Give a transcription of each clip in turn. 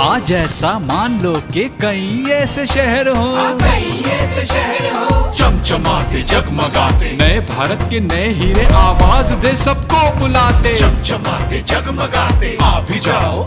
आज ऐसा मान लो कि कई ऐसे शहर हो, चमचमाते जगमगाते, नए भारत के नए हीरे आवाज दे सबको बुलाते। चमचमाते जगमगाते, आप भी जाओ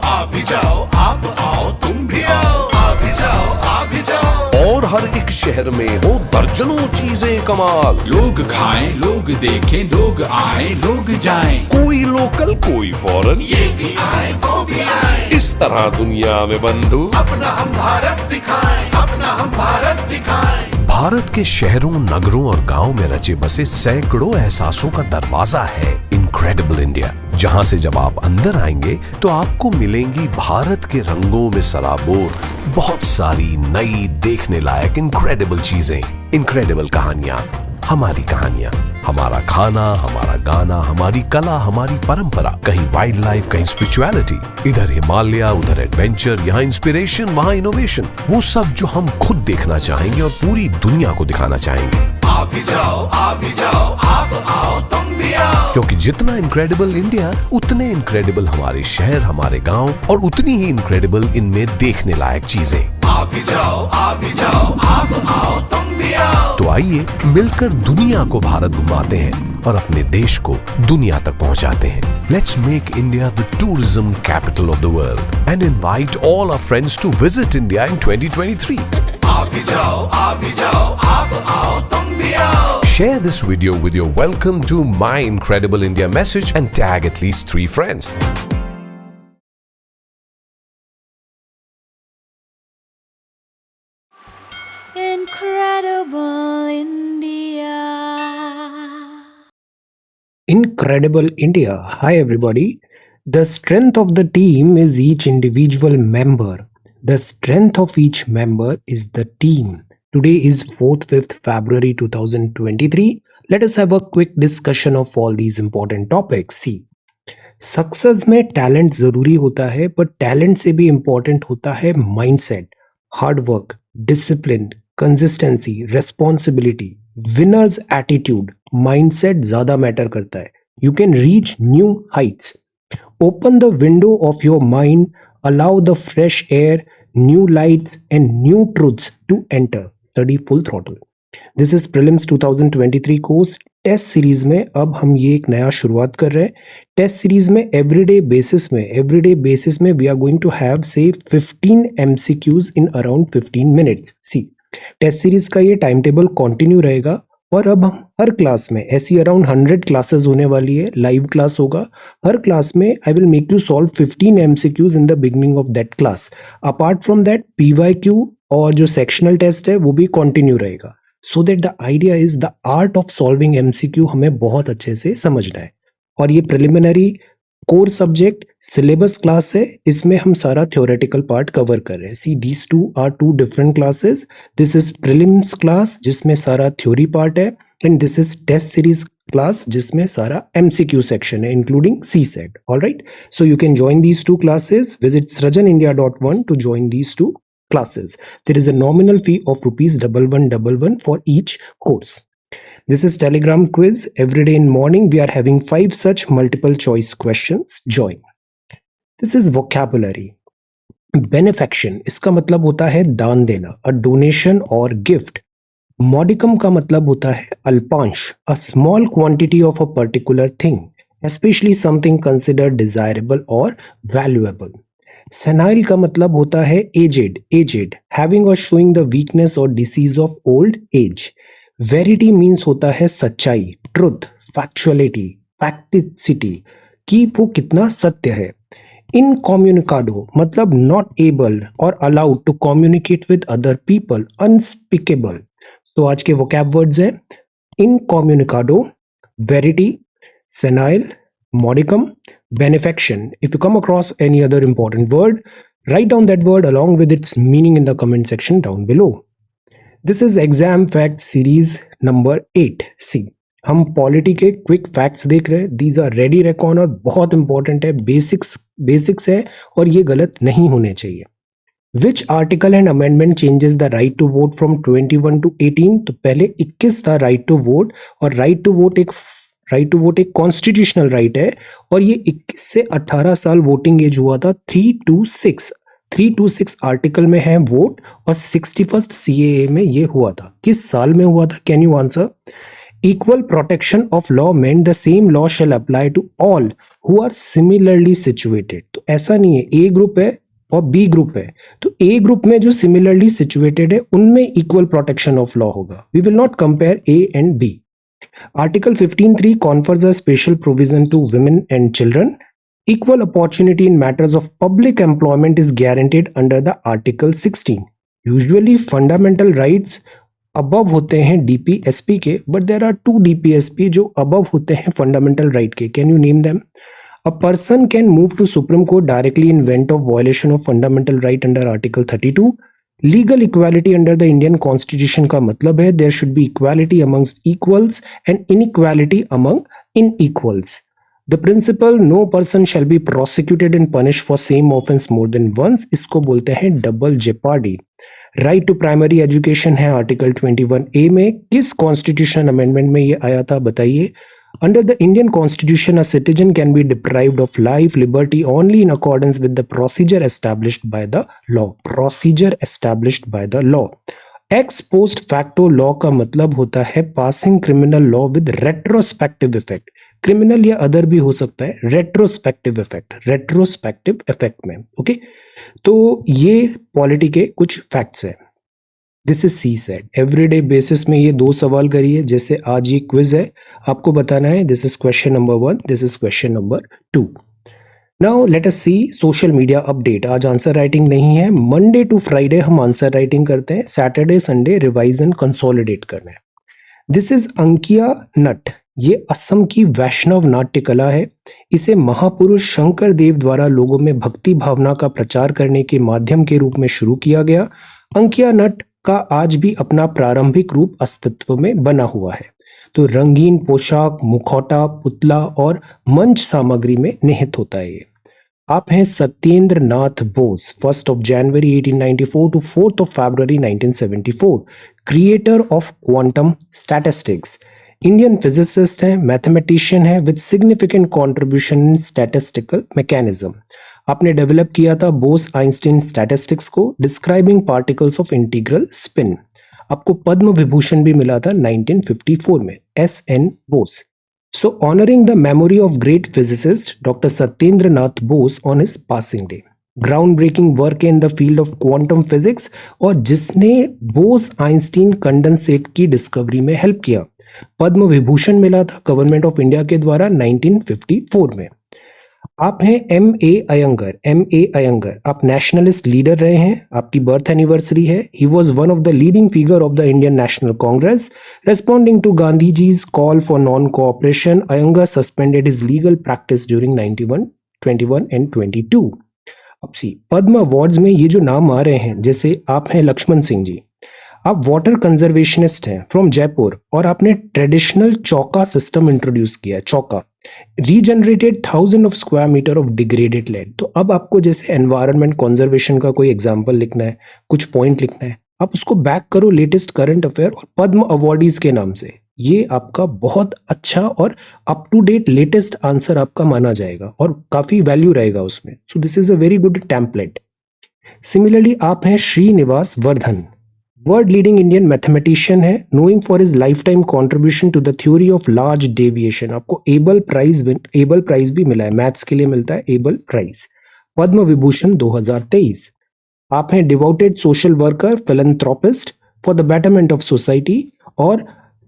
आप आओ तुम भी आओ, आप भी जाओ। और हर एक शहर में हो दर्जनों चीजें कमाल। लोग खाएं, लोग देखें, लोग आए, लोग जाएं। कोई लोकल कोई फॉरेन, ये भी आए वो भी आए, इस तरह दुनिया में बंधु अपना हम भारत दिखाएं, अपना हम भारत दिखाएं। भारत के शहरों, नगरों और गांव में रचे बसे सैकड़ों एहसासों का दरवाजा है इनक्रेडिबल इंडिया, जहां से जब आप अंदर आएंगे तो आपको मिलेंगी भारत के रंगों में सराबोर बहुत सारी नई देखने लायक इनक्रेडिबल चीजें, इनक्रेडिबल कहानियां, हमारी कहानियां, हमारा खाना, हमारा गाना, हमारी कला, हमारी परंपरा, कहीं वाइल्ड लाइफ, कहीं स्पिरिचुअलिटी, इधर हिमालय, उधर एडवेंचर, यहाँ इंस्पिरेशन, वहाँ इनोवेशन, वो सब जो हम खुद देखना चाहेंगे और पूरी दुनिया को दिखाना चाहेंगे। आप भी जाओ आप आओ तुम भी आओ, क्योंकि जितना इनक्रेडिबल इंडिया उतने इनक्रेडिबल हमारे शहर, हमारे गांव और उतनी ही इनक्रेडिबल इनमें देखने लायक चीजें। आप भी जाओ आप आओ तुम भी आओ। तो आइए मिलकर दुनिया को भारत घुमाते हैं और अपने देश को दुनिया तक पहुंचाते हैं। Let's make India the tourism capital of the world and invite all our friends to visit India in 2023. आप भी जाओ आप आओ तुम भी आओ। Share this video with your welcome to My Incredible India message and tag at least 3 friends. Incredible India. Incredible India. Hi everybody. The strength of the team is each individual member. The strength of each member is the team. Today is 5th February 2023. Let us have a quick discussion of all these important topics. See, success में talent जरूरी होता है, पर talent से भी important होता है mindset, hard work, discipline, consistency, responsibility, winners attitude. Mindset ज्यादा मैटर करता है। You can reach new heights. Open the window of your mind, allow the fresh air, new lights and new truths to enter. Study full throttle. This is prelims 2023 course test series में। अब हम ये एक नया शुरुआत कर रहे हैं। टेस्ट सीरीज में एवरीडे बेसिस में we are going to have say 15 MCQs in around 15 minutes. See, test series का ये टाइम टेबल कंटिन्यू रहेगा और अब हम हर क्लास में ऐसी अराउंड 100 क्लासेस होने वाली है। लाइव क्लास होगा। हर क्लास में I will make you solve 15 MCQs in the beginning of that class. Apart from that PYQ और जो सेक्शनल टेस्ट है वो भी कंटिन्यू रहेगा। So that the idea is the art of solving MCQ हमें बहुत अच्छे से समझना है। और ये preliminary core subject syllabus class है, इसमें हम सारा थ्योरेटिकल पार्ट कवर कर रहे हैं। See, these two are 2 different classes. This is prelims class जिसमें सारा थ्योरी पार्ट है, and this is test series class जिसमें सारा MCQ सेक्शन है including CSET. Alright, so you can join these 2 classes. Visit srajanindia.one to join these 2 classes. There is a nominal fee of ₹1111 for each course. This is Telegram quiz. Every day in morning we are having 5 such multiple choice questions. Join. This is vocabulary. Benefaction इसका मतलब होता है दान देना, a donation or gift. Modicum का मतलब होता है अल्पांश, a small quantity of a particular thing, especially something considered desirable or valuable. Senile का मतलब होता है aged, having or showing the weakness or disease of old age. Verity means होता है सच्चाई, truth, factuality, facticity, कि वो कितना सत्य है। Incommunicado मतलब not able or allowed to communicate with other people, unspeakable. तो आज के vocab words हैं incommunicado, verity, senile, modicum, benefaction. If you come across any other important word, write down that word along with its meaning in the comment section down below. This is exam fact series number 8. See, हम polity के quick facts देख रहे हैं। These are ready recon और बहुत important है, basics है और ये गलत नहीं होने चाहिए। Which article and amendment changes the right to vote from 21 to 18? तो पहले 21 था राइट टू वोट, और राइट टू वोट एक कॉन्स्टिट्यूशनल राइट है, और ये 21 से 18 साल वोटिंग एज हुआ था 3 to 6 326 आर्टिकल में है वोट और 61st CAA में ये हुआ था। किस साल में हुआ था? Can you answer? Equal protection of law meant the same law shall apply to all who are similarly situated। तो ऐसा नहीं है, ए ग्रुप है और बी ग्रुप है, तो ए ग्रुप में जो सिमिलरली सिचुएटेड है उनमें इक्वल प्रोटेक्शन ऑफ लॉ होगा। We will not compare A and B. Article 15(3) confers a special provision to women and children. Equal opportunity in matters of public employment is guaranteed under the Article 16. Usually fundamental rights above होते हैं DPSP के, but there are two DPSP जो above होते हैं fundamental right के. Can you name them? A person can move to Supreme Court directly in event of violation of fundamental right under Article 32. Legal equality under the Indian Constitution का मतलब है there should be equality amongst equals and inequality among unequals. The principle no person shall be prosecuted and punished for same offense more than once, इसको बोलते हैं double jeopardy. Right to primary education है article 21A में। किस constitution amendment में ये आया था बताइए? Under the Indian Constitution, a citizen can be deprived of life, liberty only in accordance with the procedure established by the law. Procedure established by the law. Ex post facto law का मतलब होता है passing criminal law with retrospective effect. Criminal या other भी हो सकता है, retrospective effect. Retrospective effect में, okay? तो ये पॉलिटी के कुछ फैक्ट्स हैं। This is C set. Everyday basis में ये 2 सवाल करिए, जैसे आज ये क्विज है, आपको बताना है this is question number 1, this is question number 2। Now let us see social media update. आज आंसर राइटिंग नहीं है, मंडे टू फ्राइडे हम आंसर राइटिंग करते हैं, सैटरडे संडे रिवाइजन कंसोलिडेट करना है। This is Ankiya Naat. ये असम की वैष्णव नाट्य कला है। इसे महापुरुष शंकर देव द्वारा लोगों में भक्ति भावना का प्रचार करने के माध्यम के रूप में शुरू किया गया। अंकिया नट का आज भी अपना प्रारंभिक रूप अस्तित्व में बना हुआ है। तो रंगीन पोशाक, मुखौटा, पुतला और मंच सामग्री में निहित होता है ये। आप हैं Satyendra Nath Bose, 1 January 1894 to 4 February 1974, creator of quantum statistics. Indian physicist हैं, मैथमेटिशियन है with significant contribution in statistical mechanism. आपने डेवलप किया था बोस आइंस्टीन स्टैटिस्टिक्स को, describing particles of integral spin. आपको पद्म विभूषण भी मिला था 1954 में, SN Bose. So honouring the memory of great physicist doctor Satyendra Nath Bose on his passing day. Ground breaking work in the field of quantum physics, और जिसने बोस आइंस्टीन कंडेंसेट की discovery में हेल्प किया। पद्म विभूषण मिला था गवर्नमेंट ऑफ इंडिया के द्वारा 1954 में। आप हैं M.A. अयंगर। M.A. अयंगर, आप नेशनलिस्ट लीडर रहे हैं, आपकी बर्थ एनिवर्सरी है। He was one of the leading figure of the Indian National Congress. Responding to Gandhiji's call for non cooperation, Iyengar suspended his legal practice during 91, 21 and 22। अब सी पद्म अवार्ड्स में ये जो नाम आ रहे हैं, जैसे आप हैं लक्ष्मण सिंह जी, आप वाटर कंजर्वेशनिस्ट हैं फ्रॉम जयपुर, और आपने ट्रेडिशनल चौका सिस्टम इंट्रोड्यूस किया। Chauka regenerated 1000 of square metre of degraded land. तो अब आपको जैसे एनवायरनमेंट कंजर्वेशन का कोई एग्जांपल लिखना है, कुछ पॉइंट लिखना है, आप उसको बैक करो लेटेस्ट करंट अफेयर और पद्म अवार्डीज के नाम से। ये आपका बहुत अच्छा और up to date latest answer आपका माना जाएगा और काफी वैल्यू रहेगा उसमें। So this is a very good template. Similarly आप हैं Srinivasa Varadhan, world leading Indian mathematician है, knowing for his lifetime contribution to the theory of large deviation. आपको एबल प्राइज भी मिला है, मैथ्स के लिए मिलता है एबल प्राइज। पद्म विभूषण 2023। आप हैं devoted social worker, philanthropist for the betterment of society. और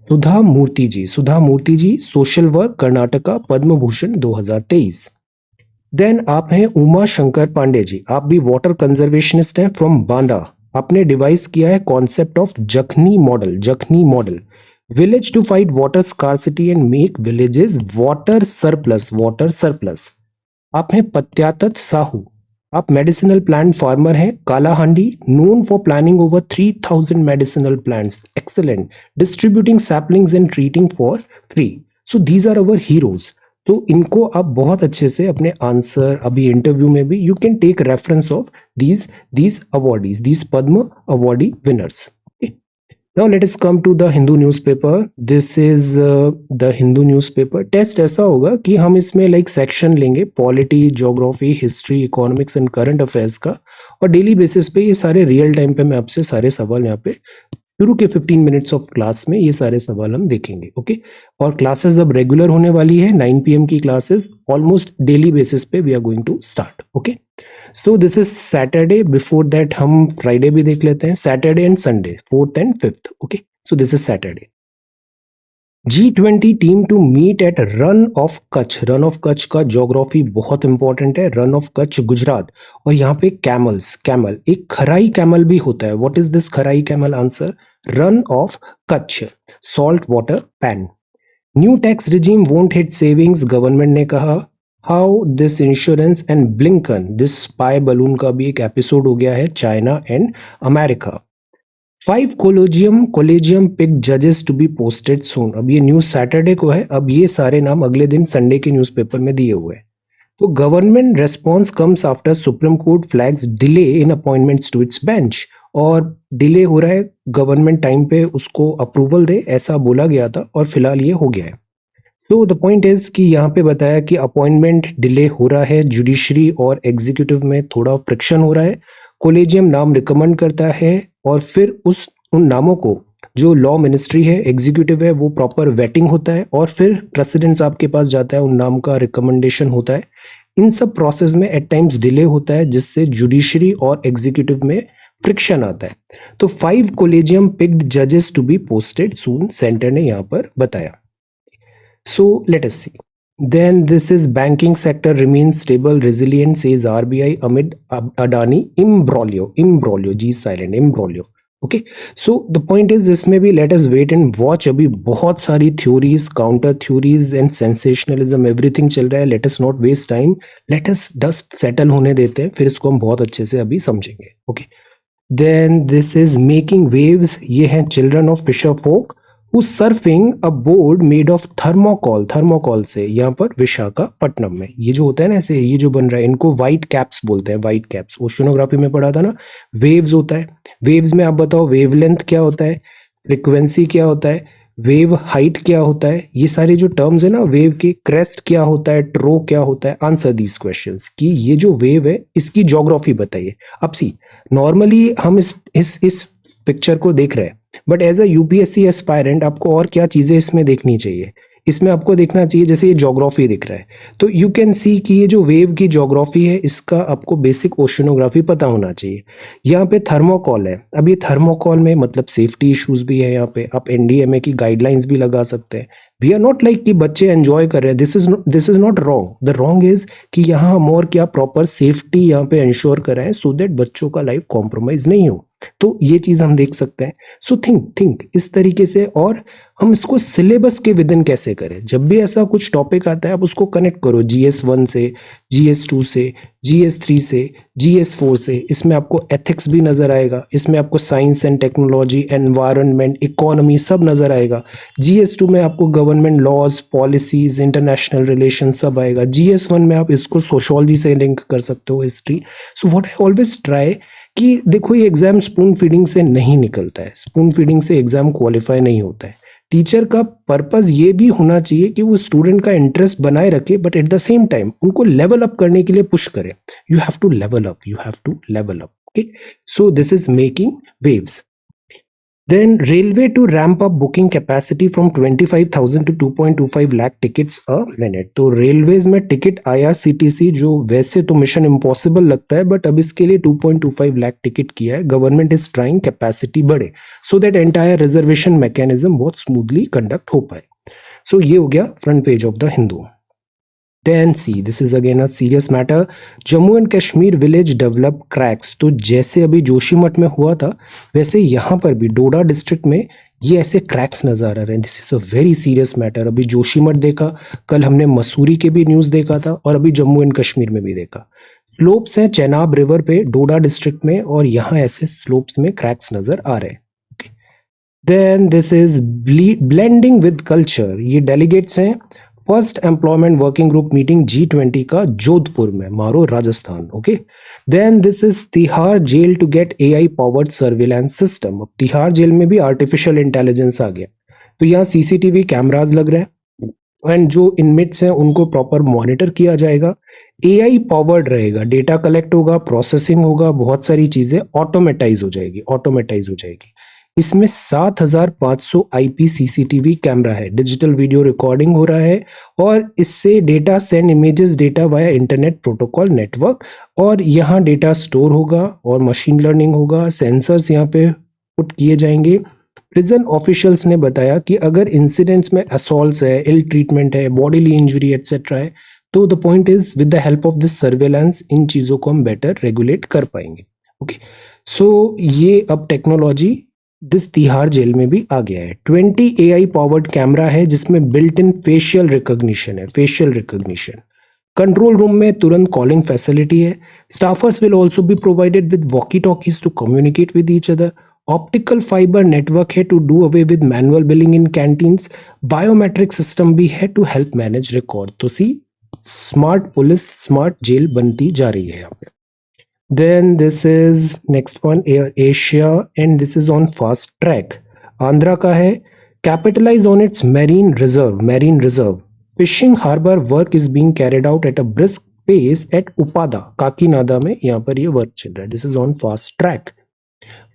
Sudha Murthy ji social work Karnataka, Padma Bhushan 2023। Then आप हैं उमा शंकर पांडे जी, आप भी वाटर कंजर्वेशनिस्ट हैं फ्रॉम बांदा। आपने डिवाइस किया है concept of Jakhni model, village to fight water scarcity and make villages water surplus. आप हैं प्रत्यातत साहू, आप मेडिसिनल प्लांट फार्मर हैं, Kalahandi, known for planning over 3000 medicinal plants, excellent, distributing saplings and treating for free. So these are our heroes. तो इनको आप बहुत अच्छे से अपने आंसर, अभी इंटरव्यू में भी you can take reference of these awardees, these Padma awardee winners. Now let us come to the Hindu newspaper. This is the Hindu newspaper. Test ऐसा होगा कि हम इसमें लाइक सेक्शन लेंगे, polity, geography, history, economics and current affairs का, और daily basis पे ये सारे रियल टाइम पे मैं आपसे सारे सवाल यहाँ पे शुरू के 15 मिनट्स ऑफ क्लास में ये सारे सवाल हम देखेंगे। ओके, और क्लासेस अब रेगुलर होने वाली है, 9 PM की क्लासेस ऑलमोस्ट डेली बेसिस पे we are going to start. Okay, so this is Saturday, before that हम फ्राइडे भी देख लेते हैं, Saturday and Sunday 4th and 5th। Okay, so this is Saturday. G20 team to meet at Rann of Kutch. Rann of Kutch का geography बहुत important है। Run of Kutch Gujarat, और यहाँ पे कैमल, एक खराई कैमल भी होता है। What is this Kharai camel? Answer Rann of Kutch. Salt water pan. New tax regime won't hit savings, government ने कहा। How this insurance and Blinken, this spy balloon का भी एक एपिसोड हो गया है, China and America. 5 collegium pick जजेस टू बी पोस्टेड सून। अब ये न्यूज सैटरडे को है, अब ये सारे नाम अगले दिन संडे के न्यूज़पेपर में दिए हुए हैं। तो government response comes after supreme court flags delay in appointments to its bench. और डिले हो रहा है, गवर्नमेंट टाइम पे उसको अप्रूवल दे, ऐसा बोला गया था और फिलहाल ये हो गया है। सो द पॉइंट इज कि यहाँ पे बताया कि अपॉइंटमेंट डिले हो रहा है, जुडिशरी और एग्जीक्यूटिव में थोड़ा फ्रिक्शन हो रहा है। कोलेजियम नाम रिकमेंड करता है और फिर उन नामों को जो लॉ मिनिस्ट्री है, एग्जीक्यूटिव है, वो प्रॉपर वेटिंग होता है और फिर प्रेसिडेंट साहब के पास जाता है, उन नाम का रिकमेंडेशन होता है। इन सब प्रोसेस में एट टाइम्स डिले होता है, जिससे जुडिशरी और एग्जीक्यूटिव में फ्रिक्शन आता है। तो 5 कोलेजियम पिक्ड जजेस to be posted soon, centre ने यहाँ पर बताया। So let us see. Then this is banking sector remains stable, resilient, says RBI amid Adani imbroglio, G silent, imbroglio. Okay, so the point is इसमें भी let us wait and watch। अभी बहुत सारी theories, counter theories and sensationalism everything चल रहा है। Let us not waste time, let us dust settle होने देते हैं, फिर इसको हम बहुत अच्छे से अभी समझेंगे। Okay, then this is making waves। ये हैं children of fisher folk who surfing a board made of thermocol से, यहाँ पर विशाखापट्टनम में। ये जो होता है ना ऐसे, ये जो बन रहा है, इनको व्हाइट कैप्स बोलते हैं, व्हाइट कैप्स। ओशियोनोग्राफी में पढ़ा था ना, वेव्स होता है। वेव्स में आप बताओ वेवलेंथ क्या होता है, फ्रिक्वेंसी क्या होता है, वेव हाइट क्या होता है, ये सारे जो टर्म्स है ना, वेव के क्रेस्ट क्या होता है, ट्रो क्या होता है। आंसर दीज क्वेश्चंस कि ये जो वेव है इसकी ज्योग्राफी बताइए। अब सी, नॉर्मली हम इस पिक्चर को देख रहे हैं, but as a UPSC aspirant आपको और क्या चीजें इसमें देखनी चाहिए? इसमें आपको देखना चाहिए, जैसे ये ज्योग्राफी दिख रहा है, तो यू कैन सी कि ये जो वेव की ज्योग्राफी है, इसका आपको बेसिक ओशियोनोग्राफी पता होना चाहिए। यहाँ पे थर्मोकॉल है, अब ये थर्मोकॉल में मतलब सेफ्टी इश्यूज भी है। यहाँ पे आप एनडीएमए की गाइडलाइंस भी लगा सकते हैं। वी आर नॉट लाइक कि बच्चे एंजॉय कर रहे हैं, this is not wrong. The wrong is कि यहाँ हम और क्या प्रॉपर सेफ्टी यहाँ पे इंश्योर कराएं, सो दैट बच्चों का लाइफ कॉम्प्रोमाइज नहीं हो। तो ये चीज हम देख सकते हैं। सो थिंक इस तरीके से, और हम इसको सिलेबस के विद इन कैसे करें। जब भी ऐसा कुछ टॉपिक आता है, आप उसको कनेक्ट करो GS1 से, GS2 से, GS3 से, GS4 से। इसमें आपको एथिक्स भी नजर आएगा, इसमें आपको science and technology, environment, economy सब नजर आएगा। GS2 में आपको government laws, policies, international relation सब आएगा। GS1 में आप इसको सोशोलॉजी से लिंक कर सकते हो, history. So what I always try कि देखो, ये एग्जाम स्पून फीडिंग से नहीं निकलता है, स्पून फीडिंग से एग्जाम क्वालिफाई नहीं होता है। टीचर का पर्पस ये भी होना चाहिए कि वो स्टूडेंट का इंटरेस्ट बनाए रखे, but at the same time उनको लेवल अप करने के लिए पुश करे। You have to level up, okay. So this is making waves. Then railway to ramp up booking capacity from 25,000 to 2.25 lakh tickets a minute। तो railways में ticket IRCTC, जो वैसे तो मिशन इम्पॉसिबल लगता है, बट अब इसके लिए 2.25 लाख टिकट किया है। गवर्नमेंट इज ट्राइंग कैपेसिटी बढ़े, so that entire reservation mechanism बहुत स्मूथली कंडक्ट हो पाए। सो ये हो गया front page of the Hindu. Then see, this is again a serious matter। Jammu and Kashmir village develop cracks. तो जैसे अभी जोशीमठ में हुआ था, वैसे यहाँ पर भी डोडा डिस्ट्रिक्ट में ये ऐसे क्रैक्स नजर आ रहे हैं। This is a very serious matter. अभी जोशीमठ देखा, कल हमने मसूरी के भी न्यूज देखा था, और अभी जम्मू एंड कश्मीर में भी देखा। स्लोप्स हैं चेनाब रिवर पे डोडा डिस्ट्रिक्ट में, और यहाँ ऐसे स्लोप्स में क्रैक्स नजर आ रहे हैं। Then this is blending with culture. ये डेलीगेट्स हैं first employment working group meeting G20 का जोधपुर में, मारो Rajasthan. Okay, then this is Tihar jail to get AI powered surveillance system. अब तिहाड़ जेल में भी आर्टिफिशियल इंटेलिजेंस आ गया, तो यहाँ CCTV कैमराज लग रहे हैं, एंड जो इनमेट्स हैं उनको प्रॉपर मॉनिटर किया जाएगा। AI पावर्ड रहेगा, डेटा कलेक्ट होगा, प्रोसेसिंग होगा, बहुत सारी चीजें ऑटोमेटाइज हो जाएगी। इसमें 7500 IP CCTV कैमरा है, डिजिटल वीडियो रिकॉर्डिंग हो रहा है और इससे data send images data via internet protocol network, और यहाँ डेटा स्टोर होगा और मशीन लर्निंग होगा, सेंसर्स यहाँ पे पुट किए जाएंगे। प्रिजन ऑफिशियल्स ने बताया कि अगर इंसिडेंट्स में असॉल्ट्स है, इल ट्रीटमेंट है, बॉडीली इंजरी एटसेट्रा है, तो the point is with the help of this surveillance इन चीज़ों को हम बेटर रेगुलेट कर पाएंगे। ओके, सो ये अब टेक्नोलॉजी दिस तिहाड़ जेल में भी आ गया है। 20 AI पावर्ड कैमरा है जिसमें built in facial recognition. Control room में तुरंत कॉलिंग फैसिलिटी है। Staffers will also be provided with walkie talkies to communicate with each other. Optical fibre network है to do away with manual billing in canteens. Biometric system भी है to help manage record. तो see, smart police, smart jail बनती जा रही है यहाँ पे। Then this is next one, Air Asia, and this is on fast track. Andhra का है, capitalize on its marine reserve. Fishing harbor work is being carried out at a brisk pace at Upada, Kakinada में यहाँ पर ये work चल रहा है. This is on fast track.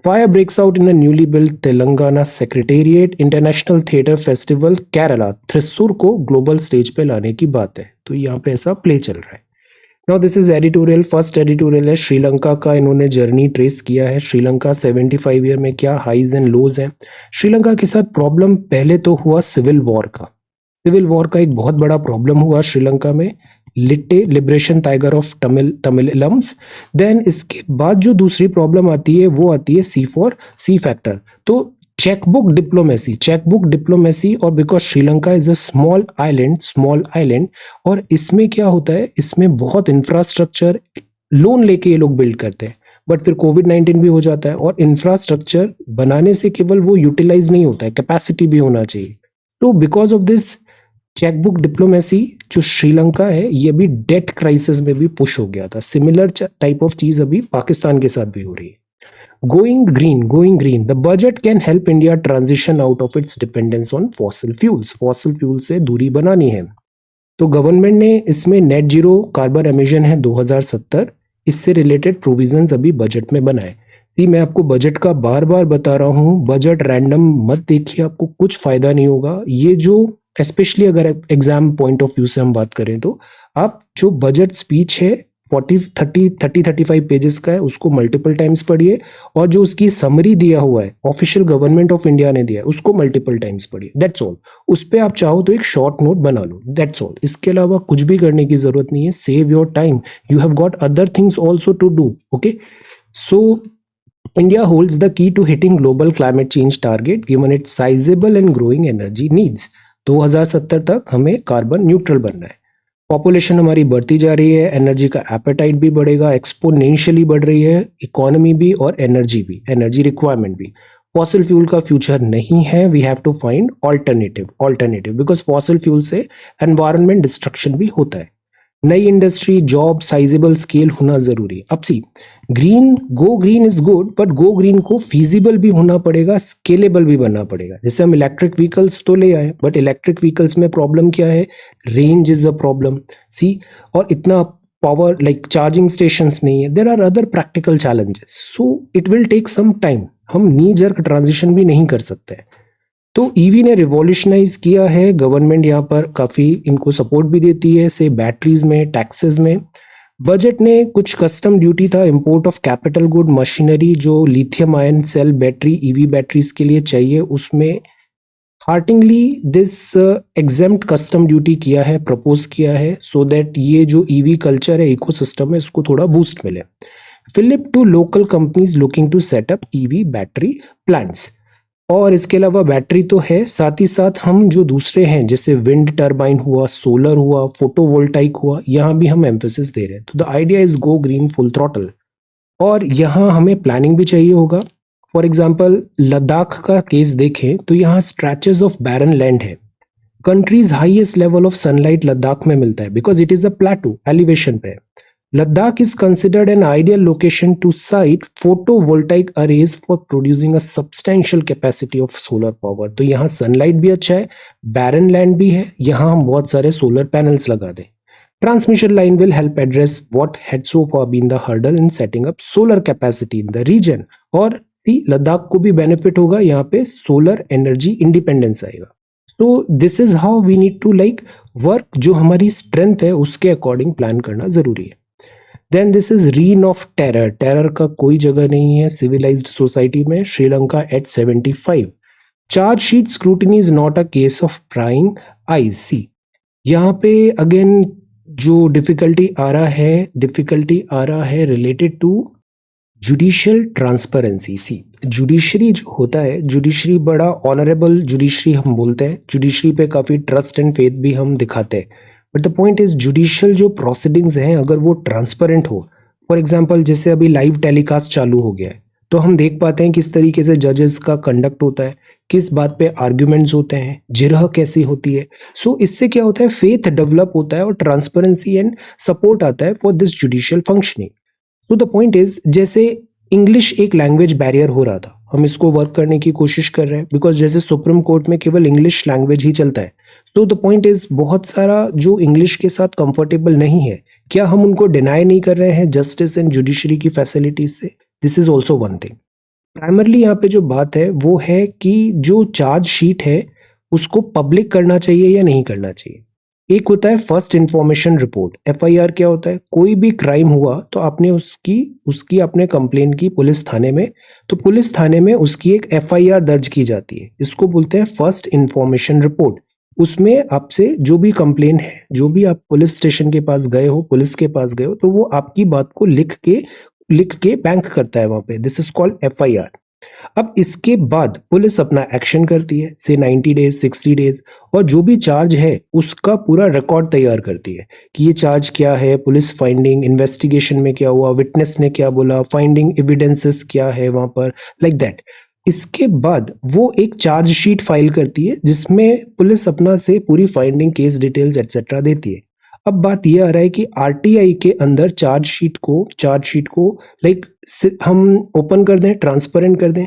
Fire breaks out in a newly built Telangana Secretariat. International Theatre Festival Kerala, थ्रिस्सूर को global stage पे लाने की बात है, तो यहाँ पे ऐसा प्ले चल रहा है. Now this is editorial. First editorial है श्रीलंका का. इन्होंने जर्नी ट्रेस किया है. श्रीलंका 75 ईयर में क्या हाईज एंड लोज हैं. श्रीलंका के साथ प्रॉब्लम पहले तो हुआ सिविल वॉर का एक बहुत बड़ा प्रॉब्लम हुआ श्रीलंका में. लिट्टे, लिबरेशन टाइगर ऑफ तमिलम्स. देन इसके बाद जो दूसरी प्रॉब्लम आती है वो आती है सी फैक्टर. तो चेकबुक डिप्लोमेसी, और because Sri Lanka is a small island, और इसमें क्या होता है, इसमें बहुत इंफ्रास्ट्रक्चर लोन लेके ये लोग बिल्ड करते हैं, बट फिर कोविड-19 भी हो जाता है, और इंफ्रास्ट्रक्चर बनाने से केवल वो यूटिलाइज नहीं होता है, कैपेसिटी भी होना चाहिए. तो because of this chequebook diplomacy जो श्रीलंका है, ये भी डेट क्राइसिस में भी पुश हो गया था. सिमिलर टाइप ऑफ चीज अभी पाकिस्तान के साथ भी हो रही है. Going green. The budget can help India transition out of its dependence on fossil fuels. Fossil fuels से दूरी बनानी है. तो गवर्नमेंट ने इसमें नेट जीरो कार्बन एमिशन है 2070, इससे रिलेटेड प्रोविजंस अभी बजट में बनाए. सी, मैं आपको बजट का बार बार बता रहा हूँ, बजट रैंडम मत देखिए, आपको कुछ फायदा नहीं होगा. ये जो स्पेशली अगर एग्जाम पॉइंट ऑफ व्यू से हम बात करें, तो आप जो बजट स्पीच है 35 पेजेस का है, उसको मल्टीपल टाइम्स पढ़िए, और जो उसकी समरी दिया हुआ है ऑफिशियल गवर्नमेंट ऑफ इंडिया ने दिया है, उसको मल्टीपल टाइम्स पढ़िए. That's all. उस पे आप चाहो तो एक शॉर्ट नोट बना लो. That's all. इसके अलावा कुछ भी करने की जरूरत नहीं है. Save your time. You have got other things also to do. Okay, so India holds the key to hitting global climate change target given its sizable and growing energy needs. 2070 तक हमें कार्बन न्यूट्रल बनना है. Population हमारी बढ़ती जा रही है, energy का एपेटाइट भी बढ़ेगा, एक्सपोनेंशियली बढ़ रही है, इकोनॉमी भी और एनर्जी रिक्वायरमेंट भी. फॉसिल फ्यूल का फ्यूचर नहीं है. We have to find alternative because fossil fuel से एनवायरनमेंट डिस्ट्रक्शन भी होता है. नई इंडस्ट्री, जॉब, साइजेबल स्केल होना जरूरी है. अब see, go green is good, but go green को फीजिबल भी होना पड़ेगा, स्केलेबल भी बनना पड़ेगा. जैसे हम इलेक्ट्रिक व्हीकल्स तो ले आए, बट इलेक्ट्रिक व्हीकल्स में प्रॉब्लम क्या है, range is a problem. See, और इतना पावर लाइक चार्जिंग स्टेशंस नहीं है. There are other practical challenges, so it will take some time. हम नी जर्क ट्रांजिशन भी नहीं कर सकते. तो ईवी ने रिवॉल्यूशनाइज किया है. गवर्नमेंट यहाँ पर काफी इनको सपोर्ट भी देती है, से बैटरीज में, टैक्सेस में. बजट ने कुछ कस्टम ड्यूटी था, import of capital good, machinery जो lithium ion cell battery, EV batteries के लिए चाहिए, उसमें हार्टिंगली दिस एग्जेम्प्ट कस्टम ड्यूटी किया है, प्रपोज किया है, सो दैट ये जो ईवी कल्चर है, इकोसिस्टम है, इसको थोड़ा बूस्ट मिले. Fillip to local companies looking to set up EV battery plants. और इसके अलावा बैटरी तो है, साथ ही साथ हम जो दूसरे हैं जैसे विंड टर्बाइन हुआ, सोलर हुआ, फोटोवोल्टाइक हुआ, यहाँ भी हम एम्फेसिस दे रहे हैं. तो the idea is go green full throttle. और यहाँ हमें प्लानिंग भी चाहिए होगा. फॉर एग्जाम्पल लद्दाख का केस देखें तो यहाँ स्ट्रेचेस ऑफ बैरन लैंड है. Countries highest level of sunlight Ladakh में मिलता है because it is a प्लेटू, elevation पे. Ladakh is considered an ideal location to site photovoltaic arrays for producing a substantial capacity of solar power. तो यहाँ sunlight भी अच्छा है, बैरन लैंड भी है, यहाँ हम बहुत सारे सोलर पैनल्स लगा दें. Transmission line will help address what had so far been the hurdle in setting up solar capacity in the region. और सी लद्दाख को भी बेनिफिट होगा, यहाँ पे सोलर एनर्जी इंडिपेंडेंस आएगा. So this is how we need to like work. जो हमारी strength है उसके अकॉर्डिंग प्लान करना जरूरी है. Then this is reign of terror. Terror का कोई जगह नहीं है सिविलाइज्ड सोसाइटी में. Sri Lanka at 75. Chargesheet scrutiny is not a case of prying eyes. See यहाँ पे अगेन जो डिफिकल्टी आ रहा है related to judicial transparency. See judiciary जो होता है, जुडिशरी बड़ा ऑनरेबल जुडिशरी हम बोलते हैं. जुडिशरी पे काफ़ी ट्रस्ट एंड फेथ भी हम दिखाते हैं. But the point is judicial जो प्रोसीडिंग्स हैं अगर वो ट्रांसपेरेंट हो, फॉर एग्जांपल जैसे अभी लाइव टेलीकास्ट चालू हो गया है तो हम देख पाते हैं किस तरीके से जजेस का कंडक्ट होता है, किस बात पे आर्ग्यूमेंट्स होते हैं, जिरह कैसी होती है. सो इससे क्या होता है, फेथ डेवलप होता है और ट्रांसपेरेंसी एंड सपोर्ट आता है for this judicial functioning. So the point is जैसे इंग्लिश एक लैंग्वेज बैरियर हो रहा था, हम इसको वर्क करने की कोशिश कर रहे हैं बिकॉज जैसे सुप्रीम कोर्ट में केवल इंग्लिश लैंग्वेज ही चलता है. सो द पॉइंट इज बहुत सारा जो इंग्लिश के साथ कंफर्टेबल नहीं है, क्या हम उनको डिनाई नहीं कर रहे हैं जस्टिस एंड जुडिशरी की फैसिलिटीज से? This is also one thing. Primarily यहाँ पे जो बात है वो है कि जो चार्ज शीट है उसको पब्लिक करना चाहिए या नहीं करना चाहिए. एक होता है फर्स्ट इंफॉर्मेशन रिपोर्ट. एफआईआर क्या होता है, कोई भी क्राइम हुआ तो आपने उसकी आपने कंप्लेन की पुलिस थाने में, तो पुलिस थाने में उसकी एक एफआईआर दर्ज की जाती है. इसको बोलते हैं फर्स्ट इंफॉर्मेशन रिपोर्ट. उसमें आपसे जो भी कंप्लेन है, जो भी आप पुलिस स्टेशन के पास गए हो, पुलिस के पास गए हो, तो वो आपकी बात को लिख के बैंक करता है वहां पे. This is called FIR. अब इसके बाद पुलिस अपना एक्शन करती है, से 90 डेज 60 डेज, और जो भी चार्ज है उसका पूरा रिकॉर्ड तैयार करती है कि ये चार्ज क्या है, पुलिस फाइंडिंग, इन्वेस्टिगेशन में क्या हुआ, विटनेस ने क्या बोला, फाइंडिंग एविडेंसेस क्या है वहां पर, लाइक दैट. इसके बाद वो एक चार्ज शीट फाइल करती है जिसमें पुलिस अपना से पूरी फाइंडिंग, केस डिटेल्स एटसेट्रा देती है. अब बात ये आ रहा है कि आरटीआई के अंदर चार्ज शीट को लाइक हम ओपन कर दें, ट्रांसपेरेंट कर दें.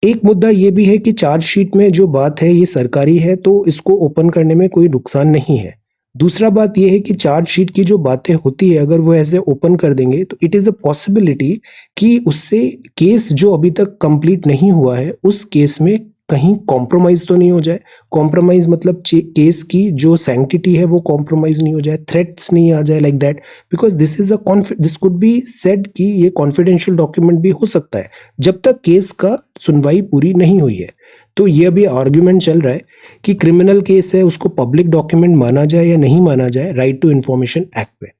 एक मुद्दा ये भी है कि चार्ज शीट में जो बात है ये सरकारी है तो इसको ओपन करने में कोई नुकसान नहीं है. दूसरा बात यह है कि चार्ज शीट की जो बातें होती है अगर वो ऐसे ओपन कर देंगे तो इट इज़ अ पॉसिबिलिटी कि उससे केस जो अभी तक कंप्लीट नहीं हुआ है उस केस में कहीं कॉम्प्रोमाइज तो नहीं हो जाए. कॉम्प्रोमाइज मतलब केस की जो सैंक्टिटी है वो कॉम्प्रोमाइज नहीं हो जाए, थ्रेट्स नहीं आ जाए, like that. Because this could be said कि ये कॉन्फिडेंशियल डॉक्यूमेंट भी हो सकता है जब तक केस का सुनवाई पूरी नहीं हुई है. तो ये अभी आर्ग्यूमेंट चल रहा है कि क्रिमिनल केस है उसको पब्लिक डॉक्यूमेंट माना जाए या नहीं माना जाए राइट टू इंफॉर्मेशन एक्ट में.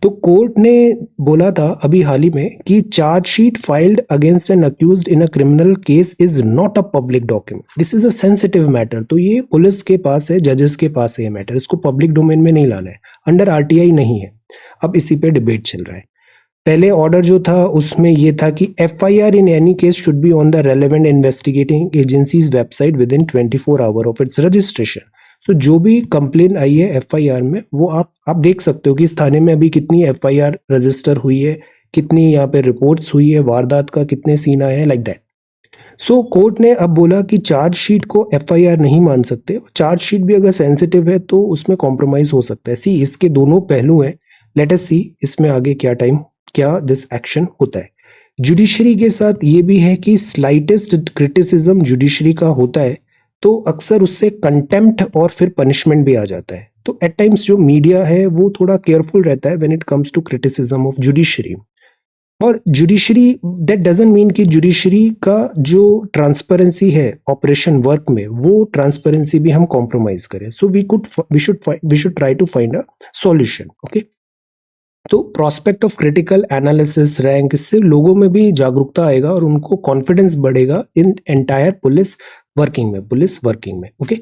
तो कोर्ट ने बोला था अभी हाल ही में कि chargesheet filed against an accused in a criminal case is not a public document. This is a sensitive matter. तो ये पुलिस के पास है, जजेस के पास है ये मैटर, इसको पब्लिक डोमेन में नहीं लाना है, अंडर आरटीआई नहीं है. अब इसी पे डिबेट चल रहा है. पहले ऑर्डर जो था उसमें ये था कि FIR in any case should be on the relevant investigating agencies website with in 24 hour of its registration. तो जो भी कंप्लेन आई है एफआईआर में वो आप देख सकते हो कि इस थाने में अभी कितनी एफआईआर रजिस्टर हुई है, कितनी यहाँ पे रिपोर्ट्स हुई है, वारदात का कितने सीन आए हैं, लाइक दैट. सो कोर्ट ने अब बोला कि चार्जशीट को एफआईआर नहीं मान सकते. चार्जशीट भी अगर सेंसिटिव है तो उसमें कॉम्प्रोमाइज हो सकता है. सी इसके दोनों पहलू हैं. लेट अस सी इसमें आगे क्या दिस एक्शन होता है. जुडिशरी के साथ ये भी है कि स्लाइटेस्ट क्रिटिसिज्म जुडिशरी का होता है तो अक्सर उससे कंटेम्प्ट और फिर पनिशमेंट भी आ जाता है. तो एट टाइम्स जो मीडिया है वो थोड़ा केयरफुल रहता है when it comes to criticism of judiciary. और जुडिशरी दैट डजंट मीन कि जुडिशरी का जो ट्रांसपेरेंसी है ऑपरेशन वर्क में वो ट्रांसपेरेंसी भी हम कॉम्प्रोमाइज करें. So we should try to find a solution. Okay, तो prospect of critical analysis rank, इससे लोगों में भी जागरूकता आएगा और उनको कॉन्फिडेंस बढ़ेगा इन एंटायर पुलिस वर्किंग में. ओके,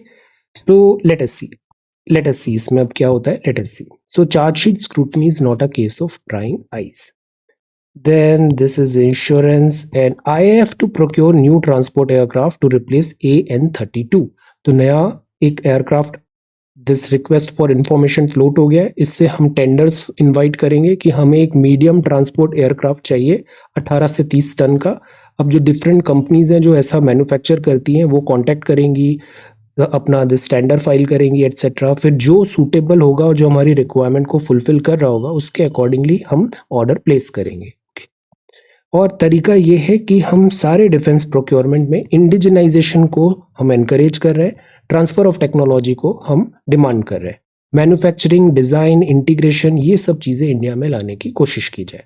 तो लेट अस सी इसमें अब क्या होता है. Let us see. So chargesheet scrutiny is not a case of prying eyes. Then this is insurance and IAF to procure new transport aircraft to replace AN-32. तो नया एक aircraft, this request for information float हो गया है. इससे हम tenders invite करेंगे कि हमें एक मीडियम ट्रांसपोर्ट एयरक्राफ्ट चाहिए 18 से 30 टन का. अब जो डिफरेंट कंपनीज हैं जो ऐसा मैन्युफैक्चर करती हैं वो कांटेक्ट करेंगी, अपना दिस टेंडर फाइल करेंगी एटसेट्रा। फिर जो सूटेबल होगा और जो हमारी रिक्वायरमेंट को फुलफिल कर रहा होगा उसके अकॉर्डिंगली हम ऑर्डर प्लेस करेंगे। और तरीका ये है कि हम सारे डिफेंस प्रोक्योरमेंट में इंडिजिनाइजेशन को हम एनकरेज कर रहे हैं, ट्रांसफर ऑफ टेक्नोलॉजी को हम डिमांड कर रहे हैं, मैन्युफैक्चरिंग, डिजाइन, इंटीग्रेशन, ये सब चीजें इंडिया में लाने की कोशिश की जाए।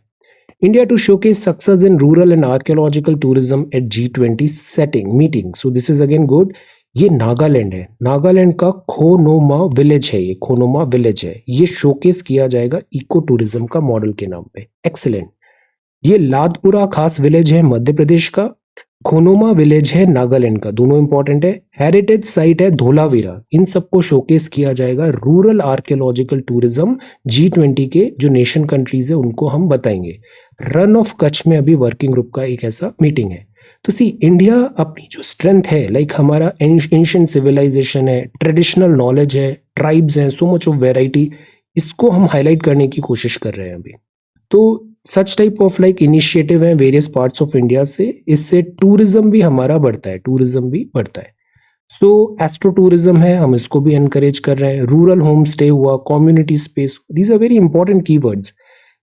India to showcase success in rural and archaeological tourism at G20 setting meeting. So this is again good. ये नागालैंड है, नागालैंड का खोनोमा विलेज है, ये खोनोमा विलेज है, ये शोकेस किया जाएगा इको टूरिज्म का मॉडल के नाम पे। एक्सीलेंट। ये लादपुरा खास विलेज है मध्य प्रदेश का, खोनोमा विलेज है नागालैंड का, दोनों इंपॉर्टेंट है। हेरिटेज साइट है धोलावीरा, इन सबको शोकेस किया जाएगा। रूरल आर्कियोलॉजिकल टूरिज्म G20 के जो नेशन कंट्रीज है उनको हम बताएंगे। रन ऑफ कच्छ में अभी वर्किंग ग्रुप का एक ऐसा मीटिंग है। तो सी इंडिया अपनी जो स्ट्रेंथ है, लाइक हमारा एंशिएंट सिविलाइजेशन है, ट्रेडिशनल नॉलेज है, ट्राइब्स हैं, सो मच ऑफ वेराइटी, इसको हम हाईलाइट करने की कोशिश कर रहे हैं अभी। तो such type of like initiative है वेरियस पार्ट्स ऑफ इंडिया से, इससे टूरिज्म भी हमारा बढ़ता है, टूरिज्म भी बढ़ता है। सो एस्ट्रो टूरिज्म है, हम इसको भी एनकरेज कर रहे हैं। रूरल होम स्टे हुआ, community space, these are very important keywords.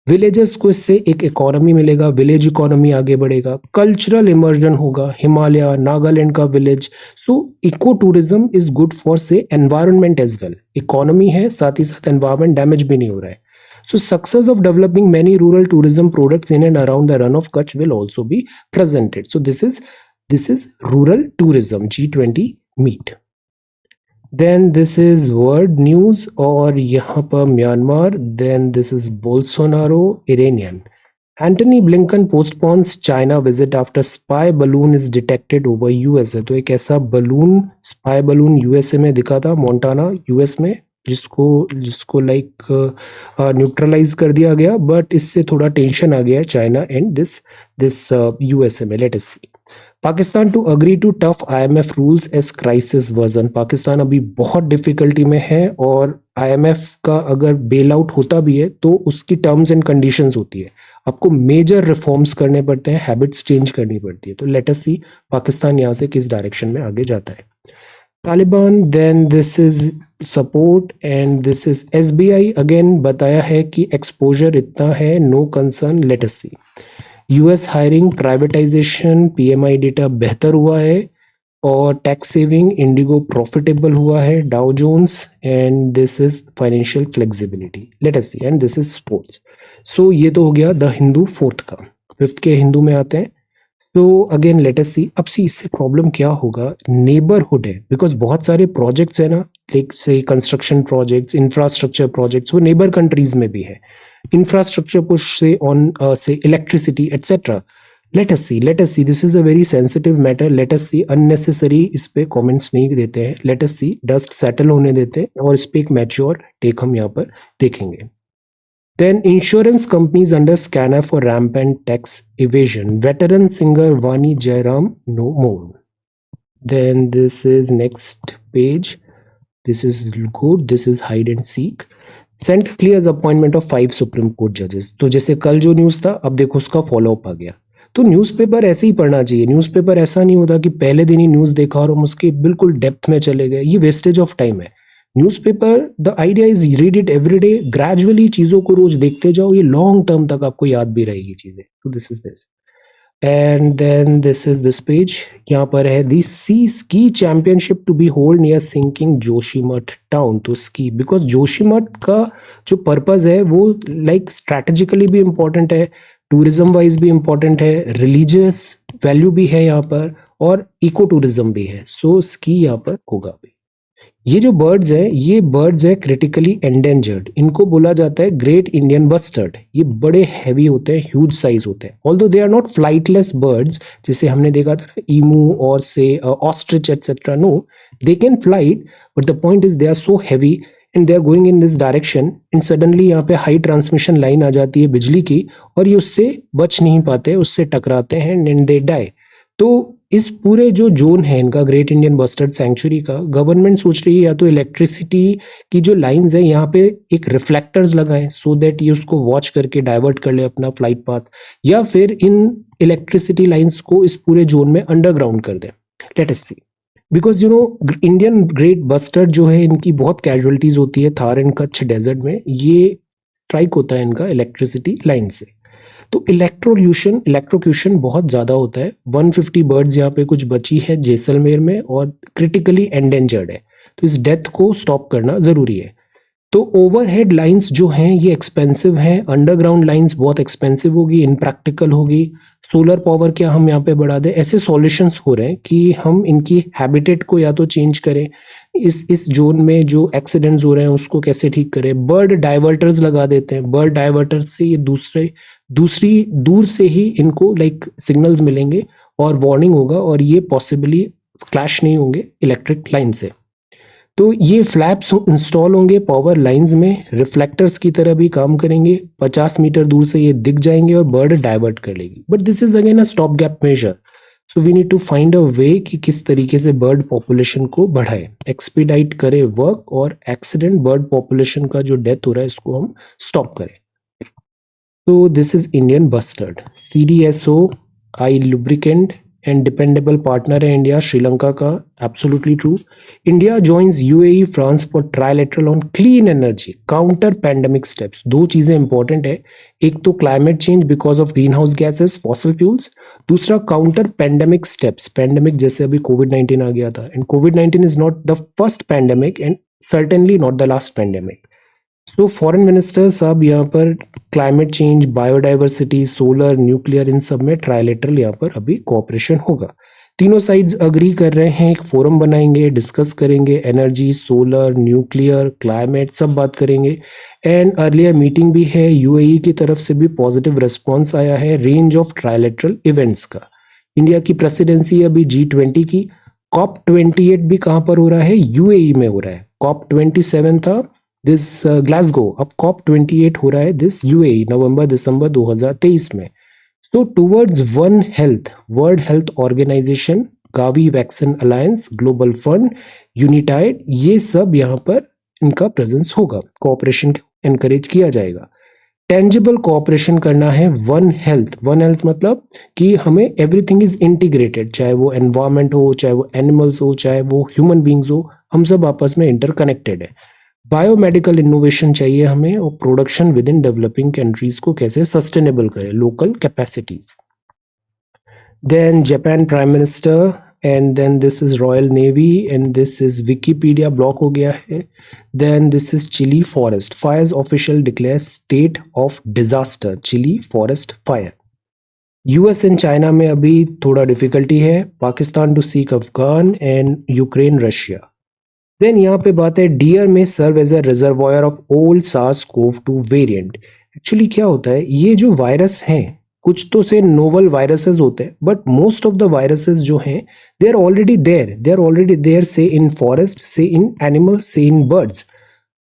Villages को इससे एक इकोनॉमी मिलेगा, विलेज इकोनॉमी आगे बढ़ेगा। कल्चरल इमर्जन होगा, हिमालय, नागालैंड का village. So eco tourism is good for say environment as well, economy है साथ ही साथ एनवायरनमेंट डैमेज भी नहीं हो रहा है। So success of developing many rural tourism products in and around the Run of Kutch will also be presented. So this is rural tourism G20 meet. Then this is world news और यहाँ पर Myanmar. Then this is Bolsonaro Iranian. Antony Blinken postpones China visit after spy balloon is detected over USA. तो एक ऐसा balloon, spy balloon USA में दिखा था, Montana US में, जिसको लाइक न्यूट्रलाइज कर दिया गया, बट इससे थोड़ा टेंशन आ गया चाइना एंड दिस यूएसए में। Let us see. Pakistan to agree to tough IMF rules as crisis version. Pakistan अभी बहुत डिफिकल्टी में है और IMF का अगर बेल आउट होता भी है तो उसकी टर्म्स एंड कंडीशंस होती है, आपको मेजर रिफॉर्म्स करने पड़ते हैं, हैबिट्स चेंज करनी पड़ती है। तो लेट अस सी पाकिस्तान यहाँ से किस डायरेक्शन में आगे जाता है। Taliban, then this is support and this is SBI। Again बताया है कि एक्सपोजर इतना है, no concern, let us see. US hiring, privatization, PMI data बेहतर हुआ है और टैक्स सेविंग, इंडिगो प्रॉफिटेबल हुआ है, Dow Jones, and this is financial flexibility, let us see. And this is sports. So ये तो हो गया द हिंदू फोर्थ का। फिफ्थ के हिंदू में आते हैं। तो अगेन लेट अस सी। अब सी इससे प्रॉब्लम क्या होगा, नेबरहुड है, बिकॉज बहुत सारे प्रोजेक्ट्स है ना, like say construction projects, infrastructure projects, वो नेबर कंट्रीज में भी है। Infrastructure push say on say electricity etcetera. Let us see, this is a very sensitive matter. Let us see, unnecessary इस पे कमेंट्स नहीं देते हैं। Let us see, dust settle होने देते हैं और इस पे एक मैच्योर टेक हम यहाँ पर देखेंगे। Then insurance companies under scanner for rampant tax evasion. Veteran singer Vani Jairam no more. Then this is next page. This is good. This is hide and seek. Senate clears appointment of 5 Supreme Court judges. तो जैसे कल जो news था, अब देखो उसका follow up आ गया। तो न्यूज़पेपर ऐसे ही पढ़ना चाहिए। न्यूज़पेपर ऐसा नहीं होता कि पहले दिन ही न्यूज़ देखा और हम उसके बिल्कुल डेप्थ में चले गए, ये वेस्टेज ऑफ टाइम है। Newspaper, the idea is read it every day, gradually चीजों को रोज देखते जाओ, ये लॉन्ग टर्म तक आपको याद भी रहेगी चीजें। तो this is this and then this is this page. यहाँ पर है the see ski championship to be hold near sinking Joshimath town. तो स्की, बिकॉज जोशीमठ का जो पर्पज है वो लाइक स्ट्रैटेजिकली भी इम्पोर्टेंट है, टूरिज्म वाइज भी इम्पोर्टेंट है, रिलीजियस वैल्यू भी है यहाँ पर, और इको टूरिज्म भी है। सो स्की यहाँ पर होगा भी। ये जो बर्ड्स हैं, ये बर्ड्स है क्रिटिकली एंडेंजर्ड, इनको बोला जाता है ग्रेट इंडियन बस्टर्ड। ये बड़े हैवी होते हैं, ह्यूज साइज होते हैं, although they are not flightless birds, जैसे हमने देखा था ना ईमू और say ostrich etcetera. No, they can flight, but the point is they are so heavy and they are going in this direction, and suddenly यहाँ पे high transmission line आ जाती है बिजली की, और ये उससे बच नहीं पाते, उससे टकराते हैं एंड दे डाई। तो इस पूरे जो जोन है इनका, ग्रेट इंडियन बस्टर्ड सैंक्चुरी का, गवर्नमेंट सोच रही है या तो इलेक्ट्रिसिटी की जो लाइंस है यहाँ पे एक रिफ्लेक्टर्स लगाएं, सो दैट ये उसको वॉच करके डाइवर्ट कर ले अपना फ्लाइट पाथ, या फिर इन इलेक्ट्रिसिटी लाइंस को इस पूरे जोन में अंडरग्राउंड कर दें। Let us see. Because Indian great bustard जो है इनकी बहुत कैजुअलिटीज होती है थार एंड कच्छ डेजर्ट में, ये स्ट्राइक होता है इनका इलेक्ट्रिसिटी लाइन से। तो इलेक्ट्रोक्यूशन बहुत ज़्यादा होता है। 150 बर्ड्स यहाँ पे कुछ बची है जैसलमेर में और क्रिटिकली एंडेंजर्ड है, तो इस डेथ को स्टॉप करना ज़रूरी है। तो ओवरहेड लाइंस जो हैं ये एक्सपेंसिव हैं, अंडरग्राउंड लाइंस बहुत एक्सपेंसिव होगी, इनप्रैक्टिकल होगी। सोलर पावर क्या हम यहाँ पे बढ़ा दें, ऐसे सॉल्यूशंस हो रहे हैं कि हम इनकी हैबिटेट को या तो चेंज करें, इस जोन में जो एक्सीडेंट्स हो रहे हैं उसको कैसे ठीक करें। बर्ड डाइवर्टर्स लगा देते हैं, बर्ड डाइवर्टर्स से ये दूसरी दूर से ही इनको सिग्नल्स मिलेंगे और वार्निंग होगा और ये पॉसिबली क्लैश नहीं होंगे इलेक्ट्रिक लाइन से। तो ये फ्लैप्स इंस्टॉल होंगे पावर लाइंस में, रिफ्लेक्टर्स की तरह भी काम करेंगे, 50 मीटर दूर से ये दिख जाएंगे और बर्ड डाइवर्ट कर लेगी। But this is again a stop gap measure, so we need to find a way कि किस तरीके से बर्ड पॉपुलेशन को बढ़ाए, एक्सपीडाइट करे वर्क और एक्सीडेंट बर्ड पॉपुलेशन का जो डेथ हो रहा है इसको हम स्टॉप करें। तो this is Indian bustard, CDSO I lubricant and dependable partner है इंडिया श्रीलंका का, absolutely true. India joins UAE France for trilateral on clean energy counter pandemic steps. दो चीजें इंपॉर्टेंट है, एक तो climate change because of green house gases fossil fuels, दूसरा counter pandemic steps. Pandemic जैसे अभी कोविड-19 आ गया था, and covid is not the first pandemic and certainly not the last pandemic. So foreign minister साहब यहाँ पर climate change, biodiversity, solar, nuclear, इन सब में ट्राइलेटरल यहाँ पर अभी कोऑपरेशन होगा। तीनों साइड्स अग्री कर रहे हैं, एक फोरम बनाएंगे, डिस्कस करेंगे, एनर्जी, सोलर, न्यूक्लियर, क्लाइमेट सब बात करेंगे। एंड अर्लियर मीटिंग भी है, UAE की तरफ से भी पॉजिटिव रिस्पॉन्स आया है रेंज ऑफ ट्राइलेटरल इवेंट्स का। इंडिया की प्रेसिडेंसी अभी G20 की। COP28 भी कहाँ पर हो रहा है, UAE में हो रहा है। COP27 था दिस ग्लासगो, अब COP28 हो रहा है दिस UAE नवंबर-दिसंबर 2023 में। So towards one health, world health organisation, Gavi vaccine alliance, global fund, Unitaid, ये सब यहाँ पर इनका प्रेजेंस होगा, कोऑपरेशन एनकरेज किया जाएगा। टेंजिबल कोऑपरेशन करना है, वन हेल्थ मतलब कि हमें एवरीथिंग इज इंटीग्रेटेड, चाहे वो एनवायरमेंट हो, चाहे वो एनिमल्स हो, चाहे वो ह्यूमन बींग्स हो, हम सब आपस में इंटरकनेक्टेड है। बायोमेडिकल इनोवेशन चाहिए हमें, और production within developing countries को कैसे सस्टेनेबल करें, local capacities. Then Japan prime minister, and then this is royal navy, and this is Wikipedia block हो गया है। Then this is Chile forest fires, official declare state of disaster, Chile forest fire. US and China में अभी थोड़ा difficulty है, Pakistan to seek Afghan, and Ukraine Russia. Then यहाँ पे बात है डियर में serve as a reservoir of old SARS-CoV-2 variant. Actually क्या होता है, ये जो वायरस हैं कुछ तो से नोवल वायरसेस होते हैं, but most of the viruses जो हैं दे आर ऑलरेडी देयर, से इन फॉरेस्ट, से इन एनिमल्स, से इन बर्ड्स।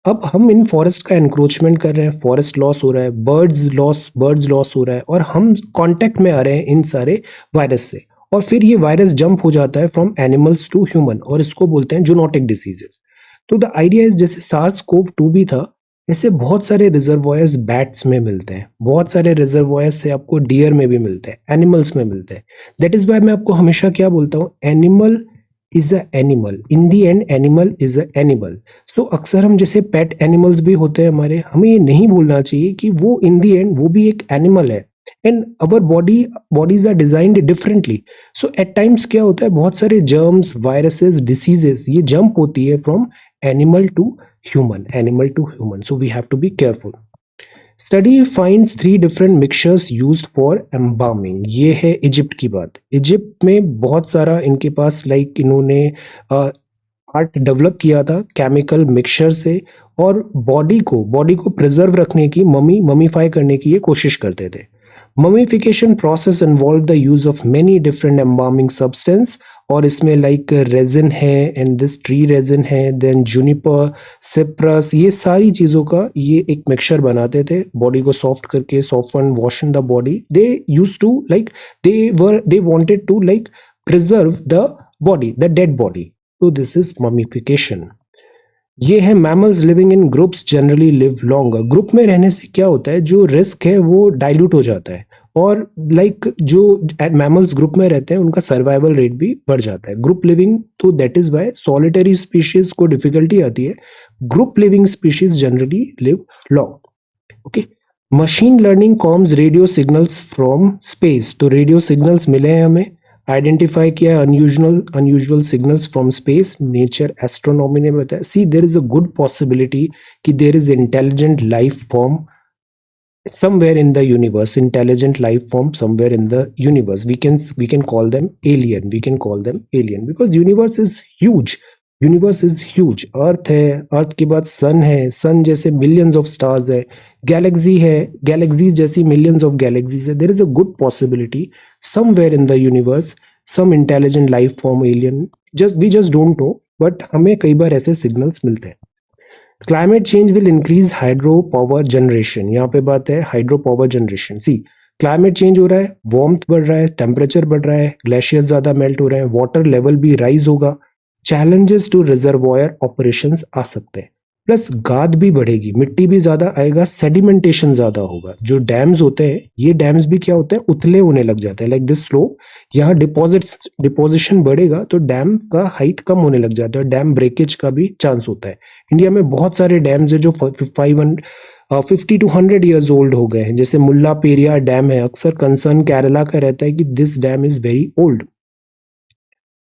अब हम इन फॉरेस्ट का एनक्रोचमेंट कर रहे हैं, फॉरेस्ट लॉस हो रहा है, बर्ड्स लॉस हो रहा है, और हम कांटेक्ट में आ रहे हैं इन सारे वायरस से, और फिर ये वायरस जंप हो जाता है फ्रॉम एनिमल्स टू ह्यूमन, और इसको बोलते हैं जूनोटिक डिसीजेस। तो द आइडिया इज जैसे SARS-CoV-2 भी था, ऐसे बहुत सारे रिजर्वॉयर्स बैट्स में मिलते हैं, बहुत सारे रिजर्वॉयर्स से आपको डियर में भी मिलते हैं, एनिमल्स में मिलते हैं। दैट इज वाई मैं आपको हमेशा क्या बोलता हूँ, animal is a animal, in the end animal is a animal. So अक्सर हम जैसे पेट एनिमल्स भी होते हैं हमारे, हमें ये नहीं भूलना चाहिए कि वो इन दी एंड वो भी एक एनिमल है, and our bodies are designed differently. So at times क्या होता है, बहुत सारे जर्म्स, वायरसेस, डिसीजेस ये जंप होती है from animal to human, so we have to be careful. Study finds 3 different mixtures used for embalming. ये है इजिप्ट की बात। इजिप्ट में बहुत सारा इनके पास इन्होंने आर्ट डेवलप किया था केमिकल मिक्सचर से, और बॉडी को प्रिजर्व रखने की, ममीफाई करने की ये कोशिश करते थे। Mummification process involve the use of many different embalming substance, और इसमें रेजिन है, एंड दिस ट्री रेजिन है, देन जूनिपर, सिप्रस, ये सारी चीज़ों का ये एक मिक्सचर बनाते थे, बॉडी को सॉफ्ट करके, soften, washing the body. They use to they wanted to preserve the body, the dead body. तो दिस इज ममीफिकेशन। ये है mammals living in groups generally live longer. Group में रहने से क्या होता है, जो रिस्क है वो डाइल्यूट हो जाता है, और जो मैमल्स ग्रुप में रहते हैं उनका सर्वाइवल रेट भी बढ़ जाता है। ग्रुप लिविंग, तो that is why solitary species को डिफिकल्टी आती है, group living species generally live long. Okay, machine learning combs radio signals from space, तो रेडियो सिग्नल्स मिले हैं हमें, आइडेंटिफाई किया unusual signals from space, Nature Astronomy ने बताया। See there is a good possibility कि there is intelligent life form somewhere in the universe, intelligent life form somewhere in the universe. We can call them alien, because universe is huge. Earth है, अर्थ के बाद सन है, सन जैसे millions of stars है, Galaxy है, galaxies जैसी millions of galaxies है. There is a good possibility somewhere in the universe some intelligent life form alien, we just don't know, but हमें कई बार ऐसे सिग्नल्स मिलते हैं। Climate change will increase hydro power generation, यहाँ पे बात है हाइड्रो पावर जनरेशन। सी, क्लाइमेट चेंज हो रहा है, वार्मथ बढ़ रहा है, टेम्परेचर बढ़ रहा है, ग्लेशियर्स ज्यादा मेल्ट हो रहे हैं, वाटर लेवल भी राइज होगा, चैलेंजेस टू रिजर्वॉयर ऑपरेशंस आ सकते हैं, प्लस गाद भी बढ़ेगी, मिट्टी भी ज्यादा आएगा, सेडिमेंटेशन ज्यादा होगा। जो डैम्स होते हैं, ये डैम्स भी क्या होते हैं, उथले होने लग जाते हैं, लाइक दिस स्लोप, यहाँ डिपोजिशन बढ़ेगा तो डैम का हाइट कम होने लग जाता है, डैम ब्रेकेज का भी चांस होता है। इंडिया में बहुत सारे डैम्स है जो 50 to 100 ईयर्स ओल्ड हो गए हैं, जैसे मुल्ला पेरिया डैम है, अक्सर कंसर्न केरला का रहता है कि this dam is very old.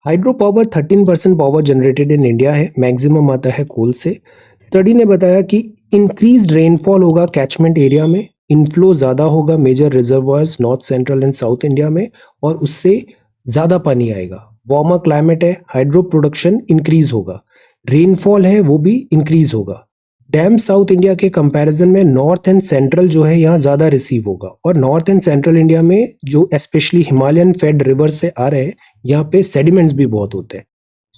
Hydro power 13% power generated in India है, मैक्सिमम आता है कोल से। स्टडी ने बताया कि इंक्रीज्ड रेनफॉल होगा कैचमेंट एरिया में, इनफ्लो ज्यादा होगा major reservoirs north central and south India में, और उससे ज्यादा पानी आएगा। वार्मर क्लाइमेट है, हाइड्रो प्रोडक्शन इंक्रीज होगा, रेनफॉल है वो भी इंक्रीज होगा। डैम साउथ इंडिया के कंपैरिजन में नॉर्थ एंड सेंट्रल जो है यहाँ ज्यादा रिसीव होगा, और नॉर्थ एंड सेंट्रल इंडिया में जो स्पेशली हिमालयन फेड रिवर से आ रहे हैं, यहाँ पे सेडिमेंट्स भी बहुत होते हैं।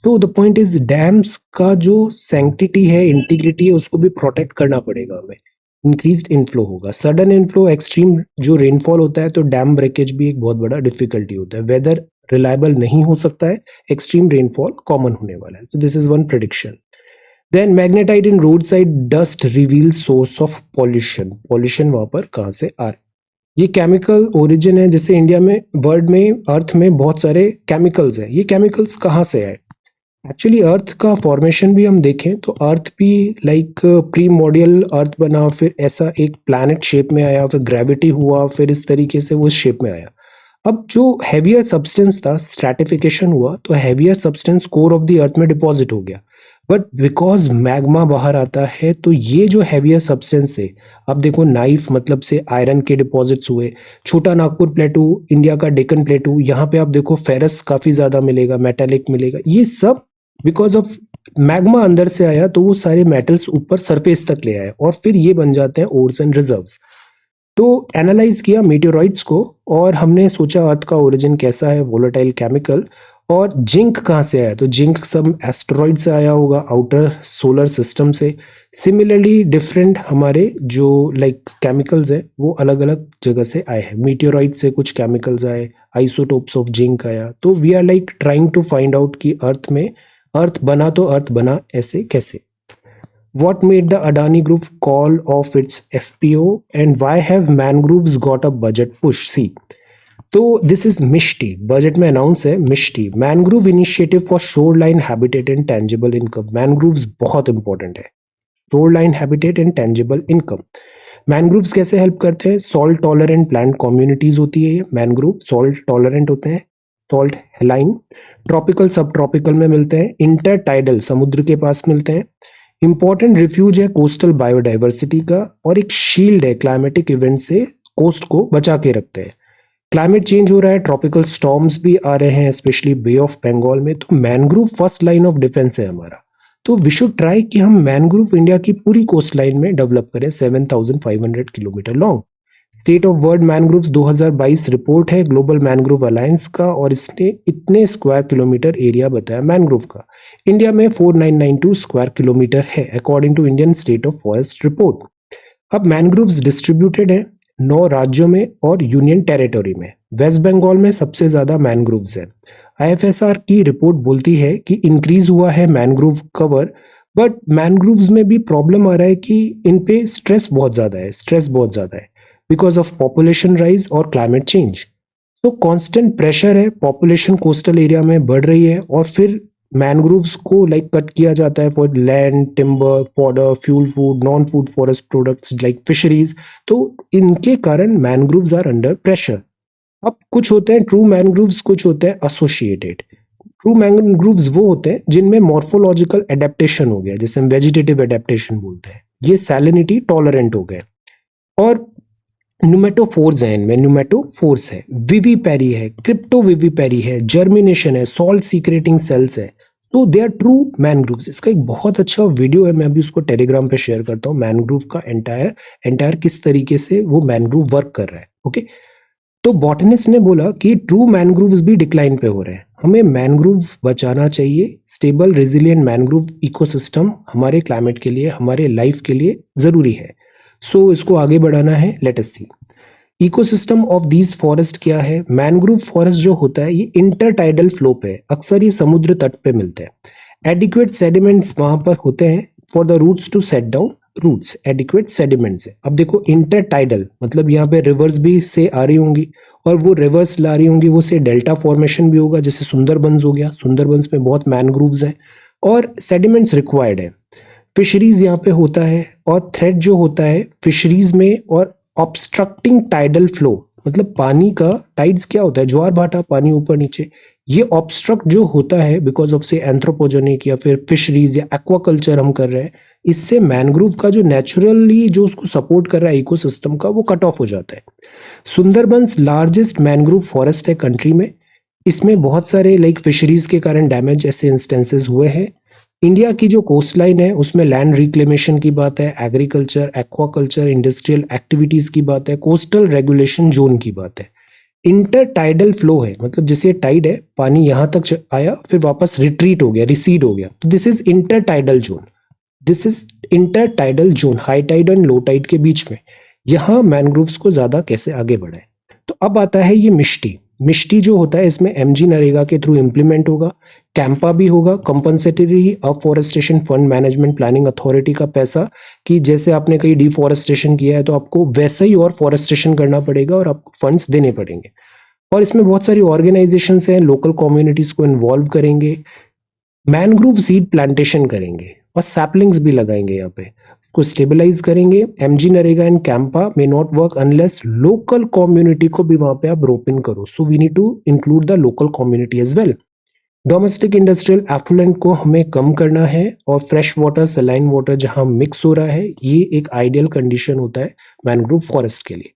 तो द पॉइंट इज डैम्स का जो सैंक्टिटी है, इंटीग्रिटी है, उसको भी प्रोटेक्ट करना पड़ेगा हमें। इंक्रीज्ड इनफ्लो होगा, सडन इनफ्लो, एक्सट्रीम जो रेनफॉल होता है तो डैम ब्रेकेज भी एक बहुत बड़ा डिफिकल्टी होता है। वेदर रिलायबल नहीं हो सकता है, एक्सट्रीम रेनफॉल कॉमन होने वाला है। तो this is one prediction. Then magnetite in road side dust reveal source of pollution वहां पर कहां से आ रहा है। ये केमिकल ओरिजिन है, जैसे इंडिया में, वर्ल्ड में, अर्थ में बहुत सारे केमिकल्स हैं। ये केमिकल्स कहाँ से आए? एक्चुअली अर्थ का फॉर्मेशन भी हम देखें तो अर्थ भी लाइक प्रीमोडियल अर्थ बना, फिर ऐसा एक प्लैनेट शेप में आया, फिर ग्रेविटी हुआ, फिर इस तरीके से वो शेप में आया। अब जो हैवियर सब्सटेंस था, स्ट्रैटिफिकेशन हुआ तो heavier substance core of the earth में डिपॉजिट हो गया, बट बिकॉज मैग्मा बाहर आता है तो ये जो हैवियर सब्सटेंस है, अब देखो नाइफ मतलब से आयरन के डिपॉजिट्स हुए, छोटा नागपुर प्लेटू, इंडिया का डेक्कन प्लेटू, यहाँ पे आप देखो फेरस काफी ज्यादा मिलेगा, मेटालिक मिलेगा, ये सब बिकॉज ऑफ मैग्मा अंदर से आया तो वो सारे मेटल्स ऊपर सरफेस तक ले आए और फिर ये बन जाते हैं ओर्स एंड रिजर्व्स। तो एनालाइज किया मीटेओराइट्स को और हमने सोचा अर्थ का ओरिजिन कैसा है, वोलेटाइल केमिकल, और जिंक कहाँ से आया, तो जिंक सब एस्टेरॉइड से आया होगा, आउटर सोलर सिस्टम से। सिमिलरली डिफरेंट हमारे जो लाइक केमिकल्स है वो अलग अलग जगह से आए हैं, मीटेओराइट से कुछ केमिकल्स आए, आइसोटोप्स ऑफ जिंक आया। तो we are like trying to find out कि अर्थ में अर्थ बना तो अर्थ बना ऐसे कैसे। What made the Adani Group call off its FPO and why have mangroves got a budget push? See, तो this is MISTI, बजट में अनाउंस है MISTI, mangrove initiative for shoreline habitat and tangible income. Mangroves बहुत important है, shoreline habitat and tangible income. Mangroves कैसे help करते हैं? Salt tolerant plant communities होती है ये मैनग्रोव, सॉल्ट टॉलरेंट होते हैं, सॉल्ट हेलाइन, ट्रॉपिकल सब ट्रॉपिकल में मिलते हैं, इंटरटाइडल समुद्र के पास मिलते हैं, इंपॉर्टेंट रिफ्यूज है कोस्टल बायोडाइवर्सिटी का, और एक शील्ड है क्लाइमेटिक इवेंट से कोस्ट को बचा के रखते हैं। क्लाइमेट चेंज हो रहा है, ट्रॉपिकल स्टॉर्म्स भी आ रहे हैं स्पेशली बे ऑफ बंगाल में, तो mangrove first line of defence है हमारा। तो वी शुड ट्राई कि हम मैनग्रोव इंडिया की पूरी कोस्ट लाइन में डेवलप करें, 7500 kilometre long. State of world mangroves 2022 report है ग्लोबल मैनग्रोव अलायंस का, और इसने इतने स्क्वायर किलोमीटर एरिया बताया मैनग्रोव का। इंडिया में 4992 स्क्वायर किलोमीटर है according to Indian state of forest report. अब मैनग्रोव्स डिस्ट्रीब्यूटेड है 9 राज्यों में और यूनियन टेरिटरी में। वेस्ट बंगाल में सबसे ज्यादा मैनग्रोव्स है। IFSR की रिपोर्ट बोलती है कि इंक्रीज हुआ है मैनग्रोव कवर, बट मैनग्रोव्स में भी प्रॉब्लम आ रहा है कि इन पे स्ट्रेस बहुत ज्यादा है, बिकॉज ऑफ पॉपुलेशन राइज और क्लाइमेट चेंज। तो कांस्टेंट प्रेशर है, पॉपुलेशन कोस्टल एरिया में बढ़ रही है और फिर मैनग्रोव्स को लाइक कट किया जाता है for land, timber, fodder, fuel food, non food forest products like fisheries. तो इनके कारण मैनग्रोव्स आर अंडर प्रेशर। अब कुछ होते हैं ट्रू मैनग्रोव्स, कुछ होते हैं एसोसिएटेड। ट्रू मैनग्रोव्स वो होते हैं जिनमें मॉर्फोलॉजिकल एडेप्टेशन हो गया, जैसे हम वेजिटेटिव एडेप्टेशन बोलते हैं, ये सैलिनिटी टॉलरेंट हो गए। और न्यूमेटोफोर्स हैं, इनमें न्यूमेटोफोर्स है, विविपेरी है, क्रिप्टोविविपेरी है, जर्मिनेशन है, सॉल्ट सीक्रेटिंग सेल्स है। तो दे आर ट्रू मैनग्रोव्स। इसका एक बहुत अच्छा वीडियो है, मैं अभी उसको टेलीग्राम पे शेयर करता हूँ, मैनग्रोव का एंटायर किस तरीके से वो मैनग्रोव वर्क कर रहा है। ओके, तो बॉटनिस्ट ने बोला कि ट्रू मैनग्रोव्स भी डिक्लाइन पे हो रहे हैं, हमें मैनग्रोव बचाना चाहिए। स्टेबल रेजिलियंट मैनग्रोव इकोसिस्टम हमारे क्लाइमेट के लिए, हमारे लाइफ के लिए जरूरी है। सो इसको आगे बढ़ाना है। Let us see ecosystem of these forest क्या है। मैनग्रोव फॉरेस्ट जो होता है ये इंटरटाइडल फ्लो पे है, अक्सर ये समुद्र तट पे मिलते हैं। एडिक्वेट सेडिमेंट्स वहां पर होते हैं for the roots to set down roots, adequate sediments है। अब देखो इंटरटाइडल मतलब यहाँ पे रिवर्स भी से आ रही होंगी और वो रिवर्स ला रही होंगी, वो से डेल्टा फॉर्मेशन भी होगा, जैसे सुंदरबंस हो गया, सुंदरबंस में बहुत मैनग्रोव्स हैं और सेडिमेंट्स रिक्वायर्ड है। फिशरीज यहाँ पे होता है और थ्रेट जो होता है फिशरीज में, और ऑब्स्ट्रक्टिंग टाइडल फ्लो मतलब पानी का टाइड्स क्या होता है, ज्वार भाटा, पानी ऊपर नीचे, ये ऑब्स्ट्रक्ट जो होता है बिकॉज ऑफ से एंथ्रोपोजेनिक या फिर फिशरीज या एक्वाकल्चर हम कर रहे हैं, इससे मैनग्रोव का जो नेचुरली जो उसको सपोर्ट कर रहा है इकोसिस्टम का, वो कट ऑफ हो जाता है। सुंदरबंस लार्जेस्ट मैनग्रोव फॉरेस्ट है कंट्री में। इसमें बहुत सारे लाइक फिशरीज के कारण डैमेज ऐसे इंस्टेंसेस हुए हैं। इंडिया की जो कोस्ट लाइन है उसमें लैंड रिक्लेमेशन की बात है, एग्रीकल्चर, एक्वाकल्चर, इंडस्ट्रियल एक्टिविटीज की बात है, कोस्टल रेगुलेशन जोन की बात है। इंटरटाइडल फ्लो है, मतलब जैसे टाइड है, पानी यहां तक आया फिर वापस रिट्रीट हो गया, रिसीड हो गया, तो this is intertidal zone. This is intertidal zone, high tide and low tide के बीच में। यहाँ मैनग्रोव्स को ज्यादा कैसे आगे बढ़ाए। तो अब आता है ये मिष्टी। मिष्टी जो होता है इसमें एमजी नरेगा के थ्रू इंप्लीमेंट होगा, कैंपा भी होगा, compensatory afforestation fund management planning authority का पैसा, कि जैसे आपने कहीं डिफॉरेस्टेशन किया है तो आपको वैसा ही और फॉरेस्टेशन करना पड़ेगा और आपको फंड्स देने पड़ेंगे। और इसमें बहुत सारी ऑर्गेनाइजेशंस हैं, लोकल कम्युनिटीज को इन्वॉल्व करेंगे, मैनग्रोव सीड प्लांटेशन करेंगे और सैपलिंग्स भी लगाएंगे यहाँ पे, को स्टेबलाइज करेंगे। MG NREGA and CAMPA may not work unless local community को भी वहां पे आप रोप इन करो। So we need to include the local community as well. Domestic industrial effluent को हमें कम करना है और फ्रेश वाटर, सलाइन वाटर जहां मिक्स हो रहा है, ये एक आइडियल कंडीशन होता है मैनग्रोव फॉरेस्ट के लिए।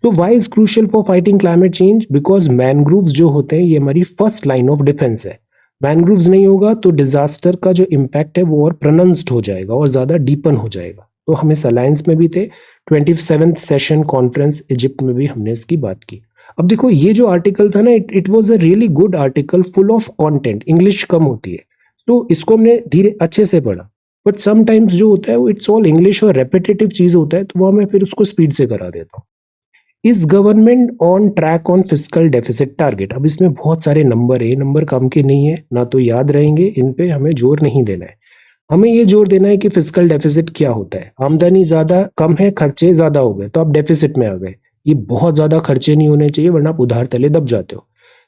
तो why is crucial for fighting climate change? Because mangroves जो होते हैं ये हमारी फर्स्ट लाइन ऑफ डिफेंस है। मैनग्रोव्स नहीं होगा तो डिजास्टर का जो इम्पैक्ट है वो और प्रोनाउंस्ड हो जाएगा और ज्यादा डीपन हो जाएगा। तो हम इस अलायंस में भी थे, 27th सेशन कॉन्फ्रेंस इजिप्ट में भी हमने इसकी बात की। अब देखो ये जो आर्टिकल था ना, it was a really good article, full of content, English कम होती है तो इसको हमने धीरे अच्छे से पढ़ा। बट समटाइम्स जो होता है वो इट्स ऑल इंग्लिश और रेपिटेटिव चीज होता है, तो वो मैं फिर उसको स्पीड से करा देता हूँ। Is government on track on fiscal deficit target? अब इसमें बहुत सारे नंबर है, नंबर कम के नहीं है, ना तो याद रहेंगे, इन पे हमें जोर नहीं देना है। हमें ये जोर देना है कि फिस्कल डेफिसिट क्या होता है। आमदनी ज्यादा कम है, खर्चे ज्यादा हो गए तो आप डेफिसिट में आ गए। ये बहुत ज्यादा खर्चे नहीं होने चाहिए वरना आप उधार तले दब जाते हो।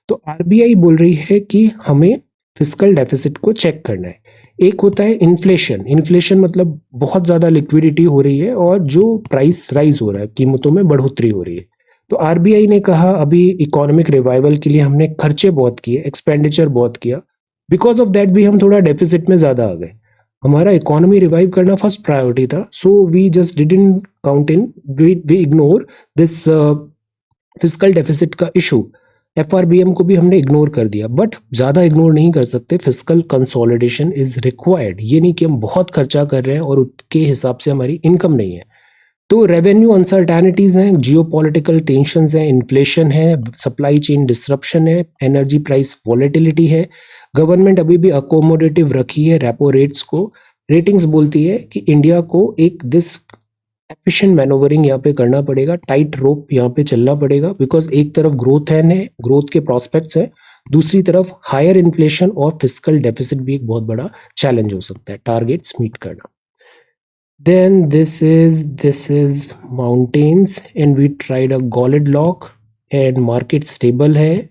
तो आरबीआई बोल रही है कि हमें फिस्कल डेफिसिट को चेक करना है। एक होता है इन्फ्लेशन। इन्फ्लेशन मतलब बहुत ज्यादा लिक्विडिटी हो रही है और जो प्राइस राइज हो रहा है, कीमतों में बढ़ोतरी हो रही है। तो आरबीआई ने कहा अभी इकोनॉमिक रिवाइवल के लिए हमने खर्चे बहुत किए, एक्सपेंडिचर बहुत किया, बिकॉज ऑफ दैट भी हम थोड़ा डेफिसिट में ज्यादा आ गए। हमारा इकोनॉमी रिवाइव करना फर्स्ट प्रायोरिटी था, so we just didn't count in, we ignore this fiscal deficit का इशू। एफआरबीएम को भी हमने इग्नोर कर दिया, बट ज्यादा इग्नोर नहीं कर सकते। Fiscal consolidation is required. ये नहीं कि हम बहुत खर्चा कर रहे हैं और उसके हिसाब से हमारी इनकम नहीं है। तो रेवेन्यू अनसर्टेनिटीज हैं, जियोपॉलिटिकल टेंशंस हैं, इन्फ्लेशन है, सप्लाई चेन डिसरप्शन है, एनर्जी प्राइस वॉलेटिलिटी है। गवर्नमेंट अभी भी अकोमोडेटिव रखी है रेपो रेट्स को। रेटिंग्स बोलती है कि इंडिया को एक दिस एफिशिएंट मैनोवरिंग यहाँ पे करना पड़ेगा, टाइट रोप यहाँ पे चलना पड़ेगा, बिकॉज एक तरफ ग्रोथ है, ग्रोथ के प्रोस्पेक्ट्स है, दूसरी तरफ हायर इन्फ्लेशन और फिस्कल डेफिसिट भी एक बहुत बड़ा चैलेंज हो सकता है टारगेट्स मीट करना। Then this is mountains and we tried a Golid lock and market stable है,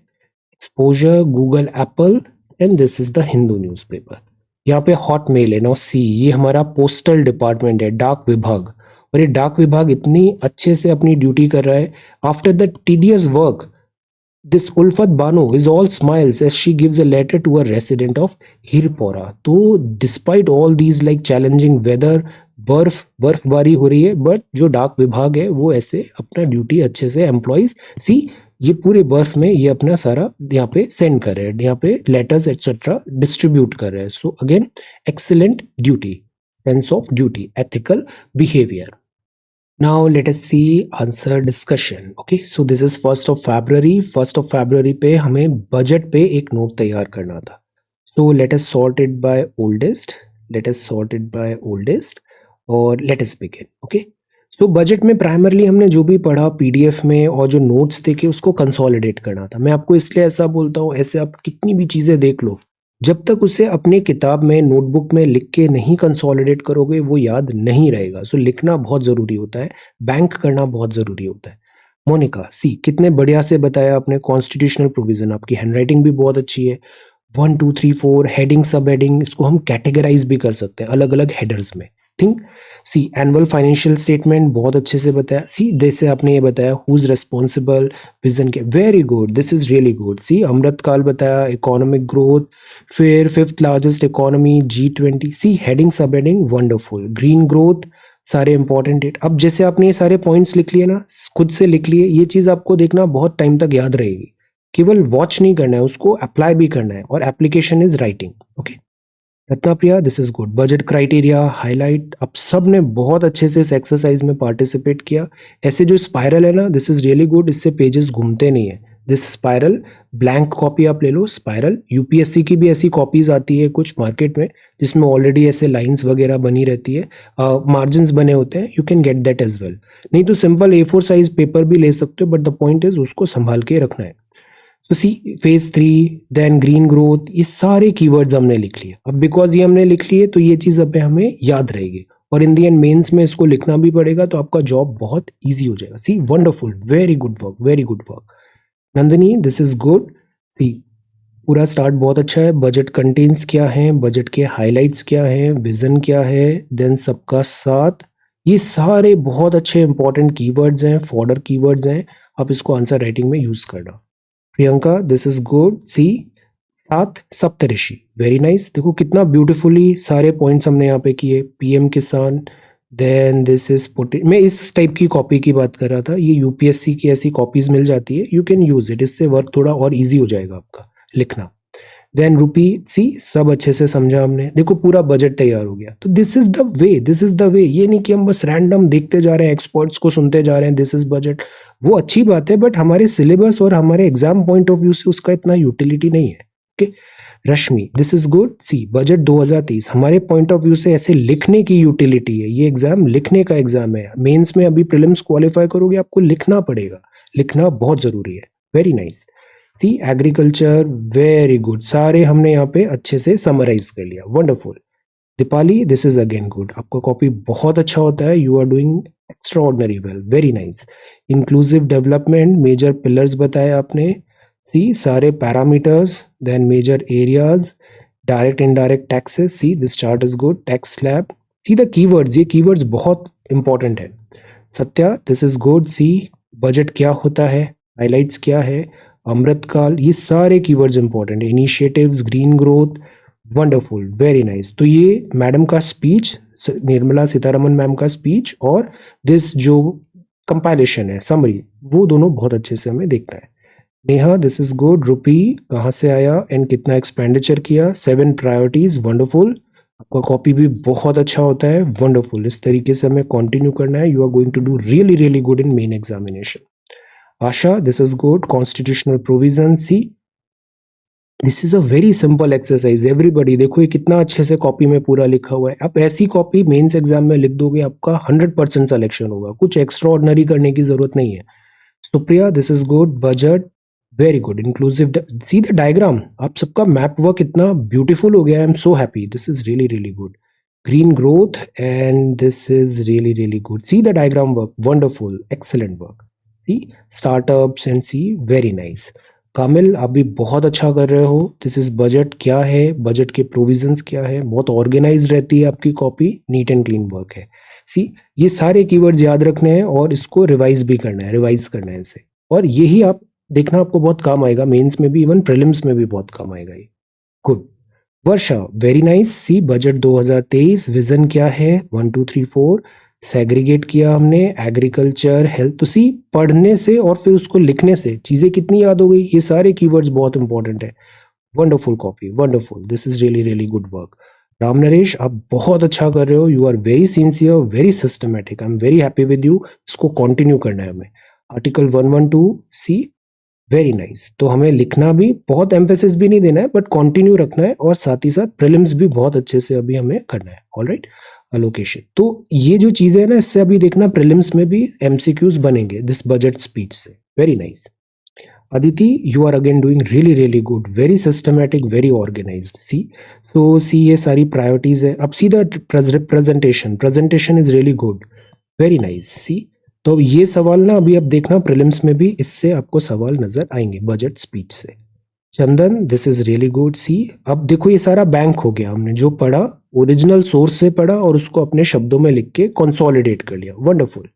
exposure Google Apple and this is the Hindu newspaper. यहाँ पे हॉट मेल है, नो सी, ये हमारा पोस्टल डिपार्टमेंट है, डाक विभाग, और ये डाक विभाग इतनी अच्छे से अपनी ड्यूटी कर रहा है. After the tedious work, this Ulfat Banu is all smiles as she gives a letter to a resident of Hirpora. तो despite all these like challenging weather, बर्फबारी हो रही है, बट जो डाक विभाग है वो ऐसे अपना ड्यूटी अच्छे से एम्प्लॉइज सी ये पूरे बर्फ में ये अपना सारा यहाँ पे सेंड कर रहे हैं, यहाँ पे लेटर्स एक्सेट्रा डिस्ट्रीब्यूट कर रहे हैं. So again excellent duty, sense of duty, ethical behaviour. Now let us see answer discussion. Okay, so this is 1st of February. 1st of February पे हमें बजट पे एक नोट तैयार करना था. So let us sort it by oldest. Let us sort it by oldest और let us begin. Okay. So budget में primarily हमने जो भी पढ़ा पीडीएफ में और जो नोट्स देखे उसको कंसोलिडेट करना था. मैं आपको इसलिए ऐसा बोलता हूँ, ऐसे आप कितनी भी चीज़ें देख लो, जब तक उसे अपने किताब में नोटबुक में लिख के नहीं कंसोलिडेट करोगे वो याद नहीं रहेगा. सो लिखना बहुत ज़रूरी होता है, बैंक करना बहुत ज़रूरी होता है. मोनिका सी, कितने बढ़िया से बताया आपने कॉन्स्टिट्यूशनल प्रोविजन, आपकी हैंडराइटिंग भी बहुत अच्छी है. 1 2 3 4 हेडिंग सब हेडिंग, इसको हम कैटेगराइज भी कर सकते हैं अलग अलग हेडर्स में. Think see, annual financial statement बहुत अच्छे से बताया. सी जैसे आपने ये बताया हु इज रिस्पॉन्सिबल, विजन के, very good, this is really good. See Amrit Kaal बताया, इकोनॉमिक ग्रोथ, फिर 5th largest economy G20. See heading sub heading wonderful, green growth, सारे इंपॉर्टेंट डेट. अब जैसे आपने ये सारे पॉइंट्स लिख लिए ना, खुद से लिख लिए, ये चीज आपको देखना बहुत टाइम तक याद रहेगी. केवल वॉच नहीं करना है, उसको अप्लाई भी करना है, और application is writing. Okay, Ratnapriya this is good. Budget criteria highlight, अब सब ने बहुत अच्छे से इस एक्सरसाइज में पार्टिसिपेट किया. ऐसे जो स्पाइरल है ना, दिस इज रियली गुड, इससे पेजेस घूमते नहीं है. दिस स्पाइरल ब्लैंक कॉपी आप ले लो, स्पाइरल. यूपीएससी की भी ऐसी कॉपीज आती है कुछ मार्केट में जिसमें ऑलरेडी ऐसे लाइंस वगैरह बनी रहती है, मार्जिन्स बने होते हैं, you can get that as well. नहीं तो सिंपल A4 साइज पेपर भी ले सकते हो, बट द पॉइंट इज उसको संभाल के रखना है. तो सी फेज 3, देन ग्रीन ग्रोथ, ये सारे कीवर्ड्स हमने लिख लिए. अब बिकॉज ये हमने लिख लिए तो ये चीज अब हमें याद रहेगी, और इन दी एंड मेंस में इसको लिखना भी पड़ेगा, तो आपका जॉब बहुत इजी हो जाएगा. See wonderful, very good work, very good work. Nandini this is good. See पूरा स्टार्ट बहुत अच्छा है. बजट कंटेंट्स क्या है, बजट के हाइलाइट्स क्या है, विजन क्या है, देन सबका साथ, ये सारे बहुत अच्छे इंपॉर्टेंट कीवर्ड्स हैं, फॉर्डर कीवर्ड्स हैं. आप इसको आंसर राइटिंग में यूज करना. Priyanka this is good. See 7 Saptarishi, very nice. देखो कितना ब्यूटीफुली सारे पॉइंट्स हमने यहाँ पे किए. पीएम किसान, देन दिस इज मैं इस टाइप की कॉपी की बात कर रहा था. ये यूपीएससी की ऐसी कॉपीज मिल जाती है, यू कैन यूज इट, इससे वर्क थोड़ा और इजी हो जाएगा आपका लिखना. देन रूपी, सी सब अच्छे से समझा हमने. देखो पूरा बजट तैयार हो गया. तो this is the way, this is the way. ये नहीं कि हम बस रैंडम देखते जा रहे हैं, एक्सपर्ट्स को सुनते जा रहे हैं, दिस इज बजट. वो अच्छी बात है, बट हमारे सिलेबस और हमारे एग्जाम पॉइंट ऑफ व्यू से उसका इतना यूटिलिटी नहीं है. Okay, Rashmi this is good. See budget 2023 हमारे पॉइंट ऑफ व्यू से ऐसे लिखने की यूटिलिटी है. ये एग्जाम लिखने का एग्जाम है. मेंस में अभी प्रीलिम्स क्वालिफाई करोगे, आपको लिखना पड़ेगा, लिखना बहुत जरूरी है. Very nice. See agriculture, very good. सारे हमने यहाँ पे अच्छे से समराइज कर लिया. Wonderful. Deepali this is again good. आपका कॉपी बहुत अच्छा होता है, you are doing extraordinary well, very nice. Inclusive development, major pillars बताए आपने. सी सारे parameters, then major areas, direct indirect taxes. See this chart is good. Tax slab. See the keywords, ये keywords बहुत important है. Satya this is good. See budget क्या होता है, highlights क्या है, अमृतकाल, ये सारे कीवर्ड्स इंपॉर्टेंट है. Initiatives, green growth, wonderful, very nice. तो ये मैडम का स्पीच, निर्मला सीतारमन मैम का स्पीच, और दिस जो कंपाइलेशन है, समरी, वो दोनों बहुत अच्छे से हमें देखना है. Neha this is good. Rupee कहाँ से आया एंड कितना एक्सपेंडिचर किया. 7 प्रायोरिटीज, वंडरफुल. आपका कॉपी भी बहुत अच्छा होता है, वंडरफुल. इस तरीके से हमें कंटिन्यू करना है. You are going to do really really good in main examination. Asha this is good. Constitutional provision. See this is a very simple exercise. Everybody देखो ये कितना अच्छे से कॉपी में पूरा लिखा हुआ है. आप ऐसी कॉपी मेंस एग्जाम में लिख दोगे, आपका 100% सिलेक्शन होगा. कुछ एक्स्ट्रा ऑर्डिनरी करने की जरूरत नहीं है. Supriya this is good. Budget, very good. Inclusive, see the diagram, आप सबका मैप वर्क इतना ब्यूटीफुल हो गया. I am so happy. This is really really good. green growth, and this is really good. See the diagram work, wonderful, excellent work. See startups and see very nice. कामिल आप भी बहुत अच्छा कर रहे हो. दिस इज बजट क्या है, budget के प्रोविजंस क्या है, बहुत ऑर्गेनाइज रहती है आपकी copy, neat and clean work है. सी ये सारे कीवर्ड्स याद रखने हैं और इसको रिवाइज भी करना है, रिवाइज करना है इसे, और यही आप देखना आपको बहुत काम आएगा मेंस में भी, इवन प्रीलिम्स में भी बहुत काम आएगा ये. गुड. वर्षा वेरी नाइस. सी बजट 2023, विजन क्या है, 1 2 3 4 सेग्रीगेट किया हमने, एग्रीकल्चर, हेल्थ. तो सी पढ़ने से और फिर उसको लिखने से चीजें कितनी याद हो गई. ये सारे कीवर्ड्स बहुत इंपॉर्टेंट है. Wonderful copy, wonderful. This is really good work. Ram Naresh आप बहुत अच्छा कर रहे हो. You are very sincere, very systematic. I am very happy with you. इसको कंटिन्यू करना है हमें. Article 112 see very nice. तो हमें लिखना भी, बहुत एम्फेसिस भी नहीं देना है, बट कंटिन्यू रखना है, और साथ ही साथ प्रीलिम्स भी बहुत अच्छे से अभी हमें करना है. ऑलराइट. अलोकेशन. तो ये जो चीजें है ना, इससे अभी देखना प्रीलिम्स में भी एमसीक्यूज बनेंगे दिस बजट स्पीच से. Very nice. Aditi you are again doing really good, very systematic, very organised. See so see ये सारी प्रायोरिटीज है. अब see the presentation is really good, very nice. See तो ये सवाल ना अभी अब देखना प्रीलिम्स में भी इससे आपको सवाल नजर आएंगे बजट स्पीच से. चंदन दिस इज रियली गुड. सी अब देखो ये सारा बैंक हो गया, हमने जो पढ़ा ओरिजिनल सोर्स से पढ़ा और उसको अपने शब्दों में लिख के कंसोलिडेट कर लिया. वंडरफुल.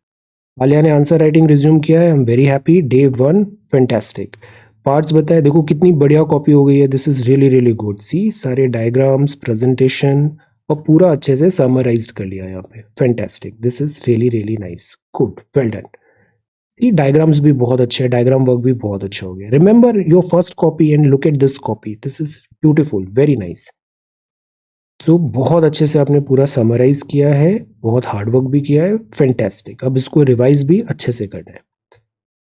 आलिया ने आंसर राइटिंग रिज्यूम किया है. I am very happy. Day 1 fantastic. Parts बताए, देखो कितनी बढ़िया कॉपी हो गई है. This is really good. See सारे डायग्राम्स, प्रेजेंटेशन और पूरा अच्छे से समराइज्ड कर लिया यहाँ पे. Fantastic. This is really nice. Good, well done. See diagrams भी बहुत अच्छे हैं, डायग्राम वर्क भी बहुत अच्छा हो गया. Remember your first copy and look at this copy. This is beautiful, very nice. तो बहुत अच्छे से आपने पूरा समराइज किया है, बहुत हार्ड वर्क भी किया है. फैंटास्टिक. अब इसको रिवाइज भी अच्छे से करना है.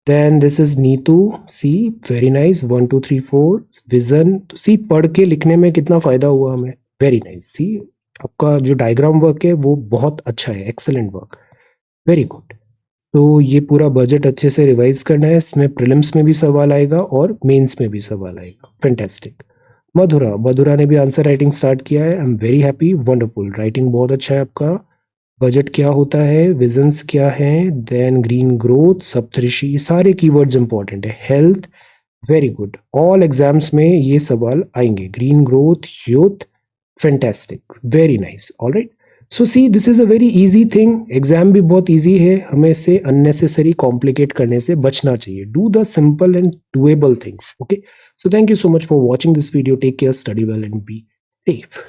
Then this is Neetu. See very nice. 1 2 3 4 vision. तो सी पढ़ के लिखने में कितना फायदा हुआ हमें. Very nice. सी आपका जो डायग्राम वर्क है वो बहुत अच्छा है, एक्सेलेंट वर्क, वेरी गुड. तो ये पूरा बजट अच्छे से रिवाइज करना है. इसमें प्रीलिम्स में भी सवाल आएगा और मेंस में भी सवाल आएगा. फैंटास्टिक. मधुरा ने भी आंसर राइटिंग स्टार्ट किया है. I am very happy. Wonderful. Writing बहुत अच्छा है आपका. बजट क्या होता है, विजन्स क्या है, देन ग्रीन ग्रोथ, सप्तऋषि, सारे कीवर्ड्स इंपॉर्टेंट है. Health, very good. All exams में ये सवाल आएंगे. Green growth, youth, fantastic, very nice. Alright. So C this is a very easy thing. Exam भी बहुत इजी है, हमें इसे अननेसेसरी कॉम्प्लिकेट करने से बचना चाहिए. Do the simple and doable things. Okay. So thank you so much for watching this video. Take care, study well and be safe.